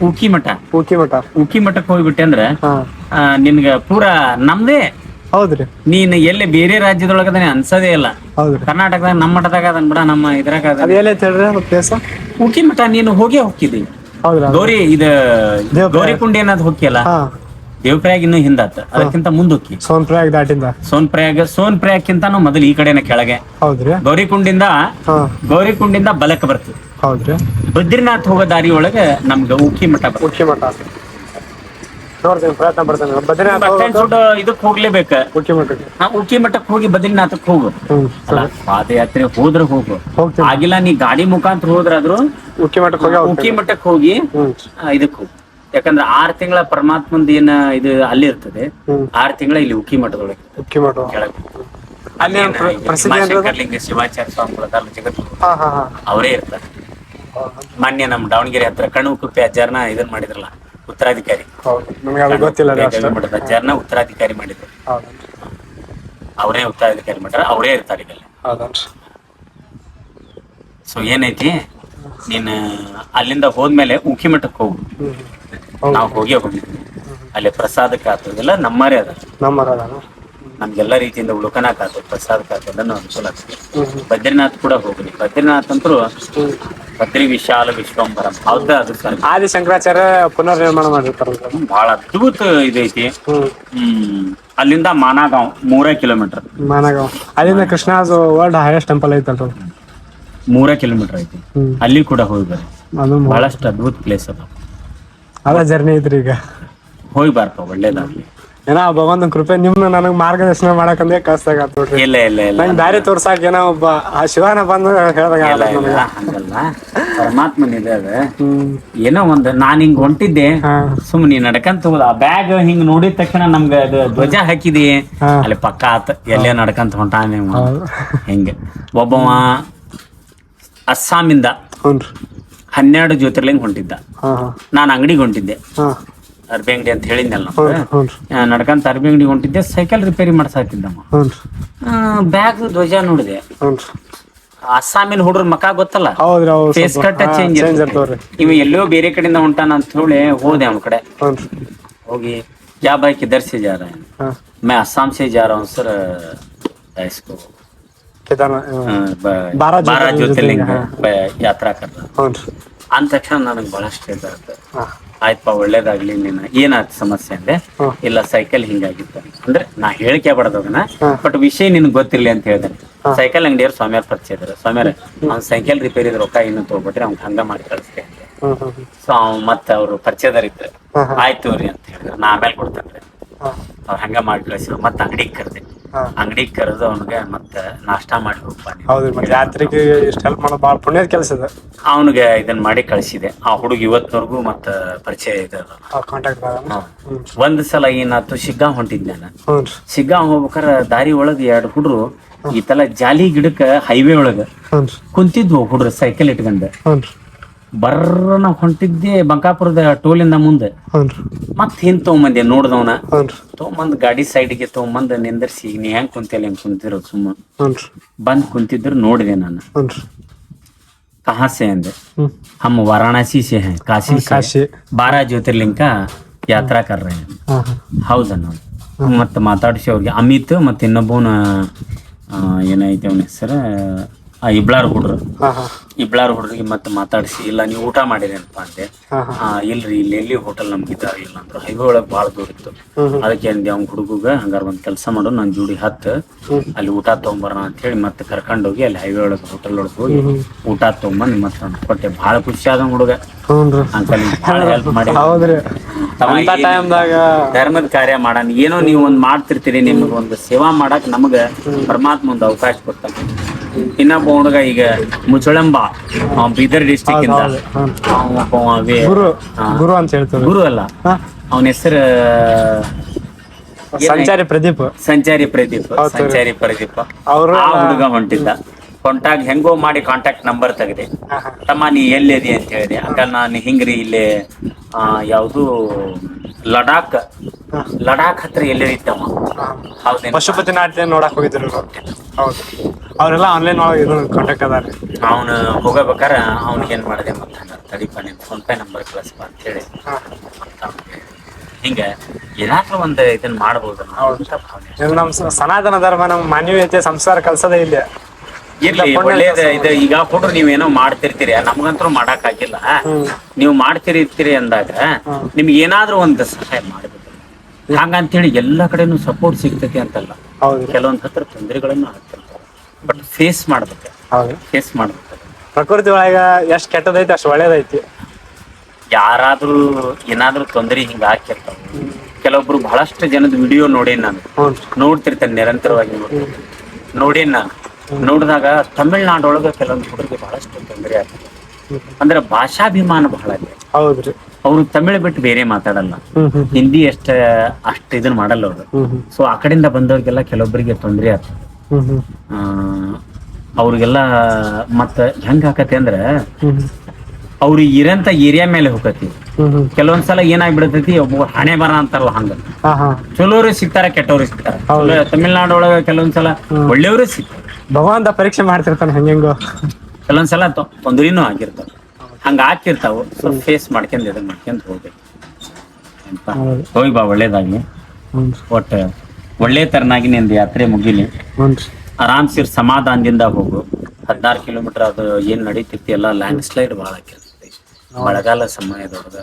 ಉಕ್ಕಿ ಮಠಕ್ಕೆ ಹೋಗ್ಬಿಟ್ಟೆ ಅಂದ್ರೆ ನಿನ್ಗ ಪೂರಾ ನಮ್ದೇ. ಹೌದ್ರಿ, ನೀನ್ ಎಲ್ಲಿ ಬೇರೆ ರಾಜ್ಯದೊಳಗದ ಅನ್ಸದೇ ಇಲ್ಲ. ಕರ್ನಾಟಕದಾಗ ನಮ್ಮ ಮಠದಾಗ ಅದನ್ ಬಿಡ, ನಮ್ಮ ಇದ್ರಾಗ ಉಕ್ಕಿ ಮಠ ನೀನು ಹೋಗಿದ್ದಿ. ಗೌರಿ ಗೌರಿಕುಂಡಿ ಏನಾದ್ ಹೋಗಿಯಲ್ಲ, ದೇವಪ್ರಯಾಗ ಇನ್ನೂ ಹಿಂದಾತ, ಅದಕ್ಕಿಂತ ಮುಂದಕ್ಕೆ ಸೋನ್ಪ್ರಯಾಗ್ ದಾಟಿಂದ ಸೋನ್ಪ್ರಯಾಗ್ಕಿಂತ ಮೊದಲು ಈ ಕಡೆನ ಕೆಳಗೆ. ಹೌದ್ರಿ, ಗೌರಿಕುಂಡಿಂದ ಬಲಕ್ಕೆ ಬರ್ತದೆ. ಹೌದ್ರಿ, ಬದ್ರಿನಾಥ್ ಹೋಗೋ ದಾರಿ ಒಳಗೆ ನಮ್ಗೆ ಉಕ್ಕಿ ಮಠ ಪ್ರಯತ್ನ ಪಡ್ತೇನೆ. ಇದಕ್ ಹೋಗ್ಲೇಬೇಕ, ಉಕ್ಕಿ ಮಠಕ್ಕೆ ಹೋಗಿ ಬದ್ರಿನಾಥಕ್ ಹೋಗು. ಪಾದಯಾತ್ರೆ ಹೋದ್ರೆ ಹೋಗು, ಆಗಿಲ್ಲ ನೀ ಗಾಡಿ ಮುಖಾಂತರ ಹೋದ್ರಾದ್ರು ಉಕ್ಕಿ ಮಠಕ್ಕೆ ಹೋಗಿ ಇದಕ್ ಹೋಗು. ಯಾಕಂದ್ರೆ 6 ತಿಂಗಳ ಪರಮಾತ್ಮಂದ ಏನ ಇದು ಅಲ್ಲಿ ಇರ್ತದೆ, 6 ತಿಂಗಳ ಇಲ್ಲಿ ಉಕ್ಕಿ ಮಠದೊಳಗೆ ಶಂಕರಲಿಂಗ ಶಿವಾಚಾರ್ಯ ಸ್ವಾಮಿಗಳು ಜಗದ್ಗುರು, ಅವರೇ ಇರ್ತಾರೆ. ಮಾನ್ಯ ನಮ್ ದಾವಣಗೆರೆ ಹತ್ರ ಕಣ್ಣುಕುಪ್ಪೆ ಅಜ್ಜಾರ್ನ ಇದನ್ ಮಾಡಿದ್ರಲ್ಲ, ಉತ್ತರಾಧಿಕಾರಿ ಮಠದ ಅಜ್ಜಾರ್ನ ಉತ್ತರಾಧಿಕಾರಿ ಮಾಡಿದ್ರು. ಅವರೇ ಉತ್ತರಾಧಿಕಾರಿ ಮಾಡ್ಯಾರ, ಅವರೇ ಇರ್ತಾರೆ ಈಗ. ಸೊ ಏನೈತಿ, ನೀನ್ ಅಲ್ಲಿಂದ ಹೋದ್ಮೇಲೆ ಉಕ್ಕಿ ಮಠಕ್ಕೆ ಹೋಗು. ನಾವು ಹೋಗಿದ್ವಿ ಅಲ್ಲಿ ಪ್ರಸಾದಕ್ಕೆ ಆಗ್ತದಿಲ್ಲ, ನಮ್ಮರೇ ಅದ, ನಮ್ಗೆಲ್ಲ ರೀತಿಯಿಂದ ಉಳ್ಕನಾಕ್ ಆಗ್ತದೆ, ಪ್ರಸಾದಕ್ಕೆ ಆಗ್ತದೆಲ್ಲ ಅನುಕೂಲ ಆಗ್ತದೆ. ಬದ್ರಿನಾಥ್ ಕೂಡ ಹೋಗ್ರಿ. ಬದ್ರಿನಾಥ್ ಅಂತೂ ಬದ್ರಿ ವಿಶಾಲ ವಿಶ್ವಂಬರಂ, ಹೌದ? ಅದು ಸರ್ ಆದಿ ಶಂಕರಾಚಾರ್ಯ ಪುನರ್ ನಿರ್ಮಾಣ ಮಾಡಿರ್ತಾರ. ಬಹಳ ಅದ್ಭುತ ಇದೈತಿ. ಅಲ್ಲಿಂದ ಮಾನಗಾಂವ್ 3 ಕಿಲೋಮೀಟರ್. ಅಲ್ಲಿಂದ ಕೃಷ್ಣ ವರ್ಲ್ಡ್ ಹೈಯೆಸ್ಟ್ ಟೆಂಪಲ್ ಐತಲ್ರಿ, 3 ಕಿಲೋಮೀಟರ್ ಐತಿ. ಅಲ್ಲಿ ಕೂಡ ಹೋಗಿ ಬರ್ರಿ, ಬಹಳಷ್ಟು ಅದ್ಭುತ ಪ್ಲೇಸ್ ಅದ ಜರ್ನಿ ಐತ್ರಿ. ಈಗ ಹೋಗಿ ಬಾರಪ್ಪ, ಒಳ್ಳೇದಾಗ್ಲಿ. ಏನೋ ಭಗವಂತನ ಕೃಪೆ, ನಿಮ್ನ ನನಗ್ ಮಾರ್ಗದರ್ಶನ ಮಾಡಕಂದ್ರೆ ಕಳ್ಸ್ದಾಗ ಆತ್ಬಿಡ್ರಿ. ನಂಗೆ ದಾರಿ ತೋರ್ಸಾಕ ಏನೋ ಒಬ್ಬ ಆ ಶಿವನ ಬಂದು ಹೇಳ್ದಾಗ ಹಂಗಲ್ಲ, ಪರಮಾತ್ಮನ್ ಇದೆ ಅದ. ಏನೋ ಒಂದು ನಾನ್ ಹಿಂಗ್ ಹೊಂಟಿದ್ದೆ, ಸುಮ್ಮನೆ ನಡ್ಕಂತ ಹೋದ, ಆ ಬ್ಯಾಗ್ ಹಿಂಗ್ ನೋಡಿದ ತಕ್ಷಣ ನಮ್ಗ ಅದು ಧ್ವಜ ಹಾಕಿದಿ, ಅಲ್ಲಿ ಪಕ್ಕ ಆತ ಎಲ್ಲೇ ನಡ್ಕಂತ ಹೊಂಟಾನೆ ಹಿಂಗೆ. ಒಬ್ಬವ ಅಸ್ಸಾಮಿಂದ 12 ಜ್ಯೋತಿರ್ಲಿಂಗ ಹೊಂಟಿದ್ದ, ನಾನು ಅಂಗಡಿಗೆ ಹೊಂಟಿದ್ದೆ, ಅರ್ಬಿ ಅಂಗಡಿ ಅಂತ ಹೇಳಿದ್ನಲ್ಲ, ನಡ್ಕಂತ ಅರ್ಬಿ ಅಂಗಡಿ ಹೊಂಟಿದ್ದೆ. ಸೈಕಲ್ ರಿಪೇರಿ ಮಾಡ್ಸಾಕಿದ್ದಮ್ಮ, ಬ್ಯಾಗ್ ಧ್ವಜ ನೋಡಿದೆ. ಅಸ್ಸಾಮಿನ ಹುಡುಗ್ರ ಮಕ ಗೊತ್ತಲ್ಲ, ಫೇಸ್ ಕಟ್ ಚೇಂಜ್ ಇವ ಎಲ್ಲೋ ಬೇರೆ ಕಡೆಯಿಂದ ಹೊಂಟಾನ ಅಂತ ಹೇಳಿ ಹೋದೆ ಅವನ ಕಡೆ. ಹೋಗಿ क्या भाई किधर से जा रहे हैं? मैं असम से जा रहा हूँ सर, इसको 12 ज्योतिर्लिंग ಯಾತ್ರಾ ಕರ್ದ ಅಂದ ತಕ್ಷಣ ನನಗೆ ಬಹಳಷ್ಟು ಇದಾಗುತ್ತೆ. ಆಯ್ತಪ್ಪ, ಒಳ್ಳೇದಾಗ್ಲಿ. ನೀನು ಏನಾಯ್ತು ಸಮಸ್ಯೆ ಅಂದ್ರೆ, ಇಲ್ಲ ಸೈಕಲ್ ಹಿಂಗಾಗಿತ್ತು ಅಂದ್ರೆ ನಾ ಹೇಳಿಕೆ ಬಡದವನ, ಬಟ್ ವಿಷಯ ನಿನ್ಗೆ ಗೊತ್ತಿರ್ಲಿ ಅಂತ ಹೇಳಿದೆ. ಸೈಕಲ್ ಅಂಗಡಿಯವ್ರು ಸ್ವಾಮಿಯವ್ರ ಪರಿಚಯ ಇದಾರೆ. ಸ್ವಾಮಿಯವ್ರ ಅವ್ನ ಸೈಕಲ್ ರಿಪೇರಿ ರೊಕ್ಕ ಇನ್ನೂ ತಗೋಬಿಟ್ರೆ ಅವ್ನ ಹಂಗ ಮಾಡಿ ಕಳಿಸ್ತೇ ಅಂತ. ಸೊ ಅವ್ ಮತ್ತೆ ಅವ್ರು ಪರಿಚಯದಾರ ಇದ್ರೆ ಆಯ್ತು ರೀ ಅಂತ ಹೇಳಿದ್ರು. ನಾ ಆಮೇಲೆ ಕೊಡ್ತೇನ್ರಿ. ಅವ್ರು ಹಂಗ ಮಾಡಿ ಕಳಿಸಿದ್ರು. ಮತ್ತೆ ಅಂಗಡಿಗೆ ಕರೆದೆ. ಅಂಗಡಿಗೆ ಕರೆದು ಅವ್ನಿಗೆ ಮತ್ತೆ ನಾಷ್ಟಾ ಮಾಡಿ ಹೋಗ್ಬಾ ನೀನು. ಹೌದ್ರಿ, ಮತ್ತೆ ಯಾತ್ರಿಗೆ ಇಷ್ಟ ಹೆಲ್ಪ್ ಮಾಡೋದು ಭಾಳ ಪುಣ್ಯದ ಕೆಲಸ ಇದೆ. ಅವನಿಗೆ ಇದನ್ನ ಮಾಡಿ ಕಳಿಸಿದೆ. ಆ ಹುಡುಗ ಇವತ್ತಿನವರೆಗೂ ಮತ್ತ ಪರಿಚಯ ಇದೆ. ಕಾಂಟ್ಯಾಕ್ಟ್ ಒಂದ್ ಸಲ ಏನಾಯ್ತು, ಶಿಗ್ಗಾಂವ್ ಹೊಂಟಿದ್ದೆ ನಾನು. ಹ್ಞೂ ರೀ. ಶಿಗ್ಗಾಂವ್ ಹೋಗ್ಬೇಕಾರ ದಾರಿ ಒಳಗ 2 ಹುಡ್ರು ಈ ತಲ ಜಾಲಿ ಗಿಡಕ್ಕ ಹೈವೇ ಒಳಗ ಹ್ಞೂ ರೀ. ಕುಂತಿದ್ವು ಹುಡ್ರು ಸೈಕಲ್ ಇಟ್ಕೊಂಡ. ಹ್ಞೂ ರೀ. ಬರ್ರ ನಾವ್ ಹೊಂಟಿದ್ದೆ ಬಂಕಾಪುರದ ಟೋಲಿಂದ ಮುಂದೆ. ಹ್ಞೂ ರೀ. ಮತ್ ಹಿಂದ್ ತಗೊಂಬಂದೆ ನೋಡ್ದವನ. ಹ್ಞೂ ರೀ. ತಗೊಂಬಂದ್ ಗಾಡಿ ಸೈಡ್ಗೆ ತಗೊಂಬಂದ್ ನಿಂದರ್ಸಿ, ನೀ ಹೆಂಗ್ ಕುಂತಿಲ್ಲ ಹೆಂಗ್ ಕುಂತಿರೋ ಸುಮ್ಮ ಹ್ಞೂ ರೀ. ಬಂದ್ ಕುಂತಿದ್ರು ನೋಡಿದೆ ನಾನು. ಹ್ಞೂ ರೀ. कहाँ से अंदर हम्म। हम वाराणसी से हैं, काशी से काशी। 12 ज्योतिर्लिंग का ಯಾತ್ರಾ ಕರ್ರೆ ಹೌದಾ ನೋಡಿ. ಮತ್ತೆ ಮಾತಾಡಿಸಿ ಅವ್ರಿಗೆ ಅಮಿತ್ ಮತ್ತೆ ಇನ್ನೊಬ್ಬನ ಏನೈತೆ ಅವನ ಹೆಸರು ಇಬ್ಳಾರ್ ಹುಡ್ರು. ಇಬ್ಳಾರ್ ಹುಡ್ರಿಗೆ ಮತ್ತೆ ಮಾತಾಡಿಸಿ, ಇಲ್ಲ ನೀವು ಊಟ ಮಾಡಿರೇನಪ್ಪ ಅಂದೆ. ಇಲ್ರಿ ಇಲ್ಲಿ ಎಲ್ಲಿ ಹೋಟೆಲ್ ನಮ್ಗಿದ್ದಾರ ಇಲ್ಲ ಅಂದ್ರು. ಹೈವೇ ಒಳಗೆ ಭಾಳ ದೂರ ಇತ್ತು. ಅದಕ್ಕೆ ಅಂದೆ ಅವ್ನ ಹುಡುಗ ಹಂಗಾರ ಒಂದ್ ಕೆಲಸ ಮಾಡು, ನನ್ ಜೋಡಿ ಹತ್ತು ಅಲ್ಲಿ ಊಟ ತಗೊಂಬರೋಣ ಅಂತ ಹೇಳಿ ಮತ್ತೆ ಕರ್ಕೊಂಡೋಗಿ ಅಲ್ಲಿ ಹೈವೇ ಒಳಗೆ ಹೋಟೆಲ್ ಒಳಗೆ ಹೋಗಿ ಊಟ ತಗೊಂಬಂದ್ ಮತ್ತೆ ಕೊಟ್ಟೆ. ಭಾಳ ಖುಷಿ ಆದ ಹುಡುಗ. ಅಂಕಲ್ ಭಾಳ ಹೆಲ್ಪ್ ಮಾಡಿ ಧರ್ಮದ ಕಾರ್ಯ ಮಾಡಾನ. ಏನೋ ನೀವು ಒಂದ್ ಮಾಡ್ತಿರ್ತೀರಿ, ನಿಮ್ಗೆ ಒಂದು ಸೇವಾ ಮಾಡಕ್ ನಮಗ ಪರಮಾತ್ಮ ಒಂದು ಅವಕಾಶ ಕೊಡ್ತಾನೆ. ಇನ್ನೊಬ್ಬ ಹುಡುಗ ಈಗ ಮುಚಳಂಬ ಬೀದರ್ ಡಿಸ್ಟಿಕ್ ಇಂದ ಗುರು ಅಂತ ಹೇಳ್ತಾರೆ. ಗುರು ಅಲ್ಲ, ಅವನ ಹೆಸರು ಸಂಚಾರಿ ಪ್ರದೀಪ್. ಸಂಚಾರಿ ಪ್ರದೀಪ್ ಆ ಹುಡುಗ ಹೊಂಟಿದ್ದ. ಕಾಂಟ್ಯಾಕ್ಟ್ ಹೆಂಗೋ ಮಾಡಿ ಕಾಂಟ್ಯಾಕ್ಟ್ ನಂಬರ್ ತೆಗೆದೆ. ತಮ್ಮ ನೀ ಎಲ್ಲಿದೆ ಅಂತ ಹೇಳಿದೆ. ಅಕ್ಕ ನಾನು ಹಿಂಗ್ರಿ ಇಲ್ಲಿ ಯಾವುದು ಲಡಾಖ್ ಹತ್ರ ಎಲ್ಲಿರಿತ್ತಮ್ಮ. ಹೌದೇನು? ಪಶುಪತಿನಾಥ ನೋಡಕ್ ಹೋಗಿದ್ರು. ಹೌದು, ಅವರೆಲ್ಲ ಆನ್ಲೈನ್ ಒಳಗೆ ಕಾಂಟ್ಯಾಕ್ಟ್ ಅದಾರ. ಅವನು ಹೋಗಬೇಕಾರ ಅವ್ನಿಗೆ ಏನ್ ಮಾಡಿದೆ ಮತ್ತೆ ತಡಿಪ ನಿನ್ ಫೋನ್ ಪೇ ನಂಬರ್ ಕಳಿಸ್ಬಾ ಅಂತ ಹೇಳಿ ಹಿಂಗ ಏನಾದ್ರೂ ಒಂದು ಇದನ್ನ ಮಾಡ್ಬೋದು. ನಮ್ ಸನಾತನ ಧರ್ಮ, ನಮ್ ಮಾನವೀಯತೆ, ಸಂಸಾರ ಕಲ್ಸದೇ ಇಲ್ಲ. ಇರ್ಲಿ, ಒಳ್ಳೇದ ಇದು. ಈಗ ಕೊಟ್ರು ನೀವೇನೋ ಮಾಡ್ತಿರ್ತೀರಿ, ನಮ್ಗಂತೂ ಮಾಡಕ್ ಆಗಿಲ್ಲ. ನೀವು ಮಾಡ್ತಿರ್ತೀರಿ ಅಂದಾಗ ನಿಮ್ಗೆ ಏನಾದ್ರೂ ಒಂದು ಸಹಾಯ ಮಾಡ್ಬೇಕು. ಹಂಗಂತೇಳಿ ಎಲ್ಲಾ ಕಡೆನೂ ಸಪೋರ್ಟ್ ಸಿಗ್ತೈತಿ ಅಂತಲ್ಲ. ಕೆಲವೊಂದ್ ಹತ್ರ ತೊಂದರೆಗಳನ್ನು ಆಗ್ತಿರ್ತಾವ, ಬಟ್ ಫೇಸ್ ಮಾಡ್ಬೇಕು. ಪ್ರಕೃತಿ ಒಳಗ ಎಷ್ಟ್ ಕೆಟ್ಟದೈತಿ ಅಷ್ಟ್ ಒಳ್ಳೇದೈತಿ. ಯಾರಾದ್ರೂ ಏನಾದ್ರೂ ತೊಂದರೆ ಹಿಂಗ ಹಾಕಿರ್ತಾವ. ಕೆಲವೊಬ್ರು ಬಹಳಷ್ಟು ಜನದ ವಿಡಿಯೋ ನೋಡೇನ್ ನಾನು, ನೋಡ್ತಿರ್ತೇನೆ ನಿರಂತರವಾಗಿ ನೋಡೇನ್ ನಾನು. ನೋಡಿದಾಗ ತಮಿಳ್ನಾಡೊಳಗ ಕೆಲವೊಂದು ಹುಡುಗರಿಗೆ ಬಹಳಷ್ಟು ತೊಂದರೆ ಆಗ್ತದೆ. ಅಂದ್ರೆ ಭಾಷಾಭಿಮಾನ ಬಹಳ ಇದೆ. ಹೌದ್ರಿ. ಅವ್ರು ತಮಿಳ್ ಬಿಟ್ಟು ಬೇರೆ ಮಾತಾಡಲ್ಲ, ಹಿಂದಿ ಅಷ್ಟ ಇದನ್ನ ಮಾಡಲ್ಲ ಅವ್ರು. ಸೊ ಆ ಕಡೆಯಿಂದ ಬಂದವ್ರಿಗೆಲ್ಲ ಕೆಲವೊಬ್ಬರಿಗೆ ತೊಂದರೆ ಆಗ್ತದೆ. ಅವ್ರಿಗೆಲ್ಲ ಮತ್ತ ಹೆಂಗ ಆಕತಿ ಅಂದ್ರೆ ಅವ್ರಿಗೆ ಇರಂತ ಏರಿಯಾ ಮೇಲೆ ಹೋಗತಿ. ಕೆಲವೊಂದ್ಸಲ ಏನಾಗ್ಬಿಡತೈತಿ, ಒಬ್ಬ ಹಣೆ ಬರ ಅಂತಾರಲ್ಲ ಹಂಗ, ಚಲೋರು ಸಿಗ್ತಾರ, ಕೆಟ್ಟವ್ರು ಸಿಗ್ತಾರ. ತಮಿಳ್ನಾಡು ಒಳಗ ಕೆಲವೊಂದ್ಸಲ ಒಳ್ಳೆಯವರು ಸಿಗ್ತಾರೆ. ಭಗವಂತ ಪರೀಕ್ಷೆ ಮಾಡ್ತಿರ್ತಾನೆ ಹೆಂಗೋ. ಕೆಲವೊಂದ್ಸಲ ತೊಂದರೆನೂ ಆಗಿರ್ತಾವ. ಹಂಗ ಹಾಕಿರ್ತಾವ. ಸೊ ಫೇಸ್ ಮಾಡ್ಕೊಂಡ್ ಇದನ್ನ ಮಾಡ್ಕೊಂಡ್ ಹೋಗ್ಬೇಕು. ಹೋಗಿ ಬಾ, ಒಳ್ಳೇದಾಗ್ಲಿ. ಒಟ್ಟ ಒಳ್ಳೆ ತರನಾಗಿ ನಿಂದ ಯಾತ್ರೆ ಮುಗಿಲಿ. ಆರಾಮ್ಸಿರ್ ಸಮಾಧಾನದಿಂದ ಹೋಗು. 16 ಕಿಲೋಮೀಟರ್ ಅದು ಏನ್ ನಡೀತಿರ್ತಿ ಎಲ್ಲ ಲ್ಯಾಂಡ್ ಸ್ಲೈಡ್ ಭಾಳ ಆಗಿರ್ತೈತಿ. ಮಳೆಗಾಲ ಸಮಯದೊಳಗ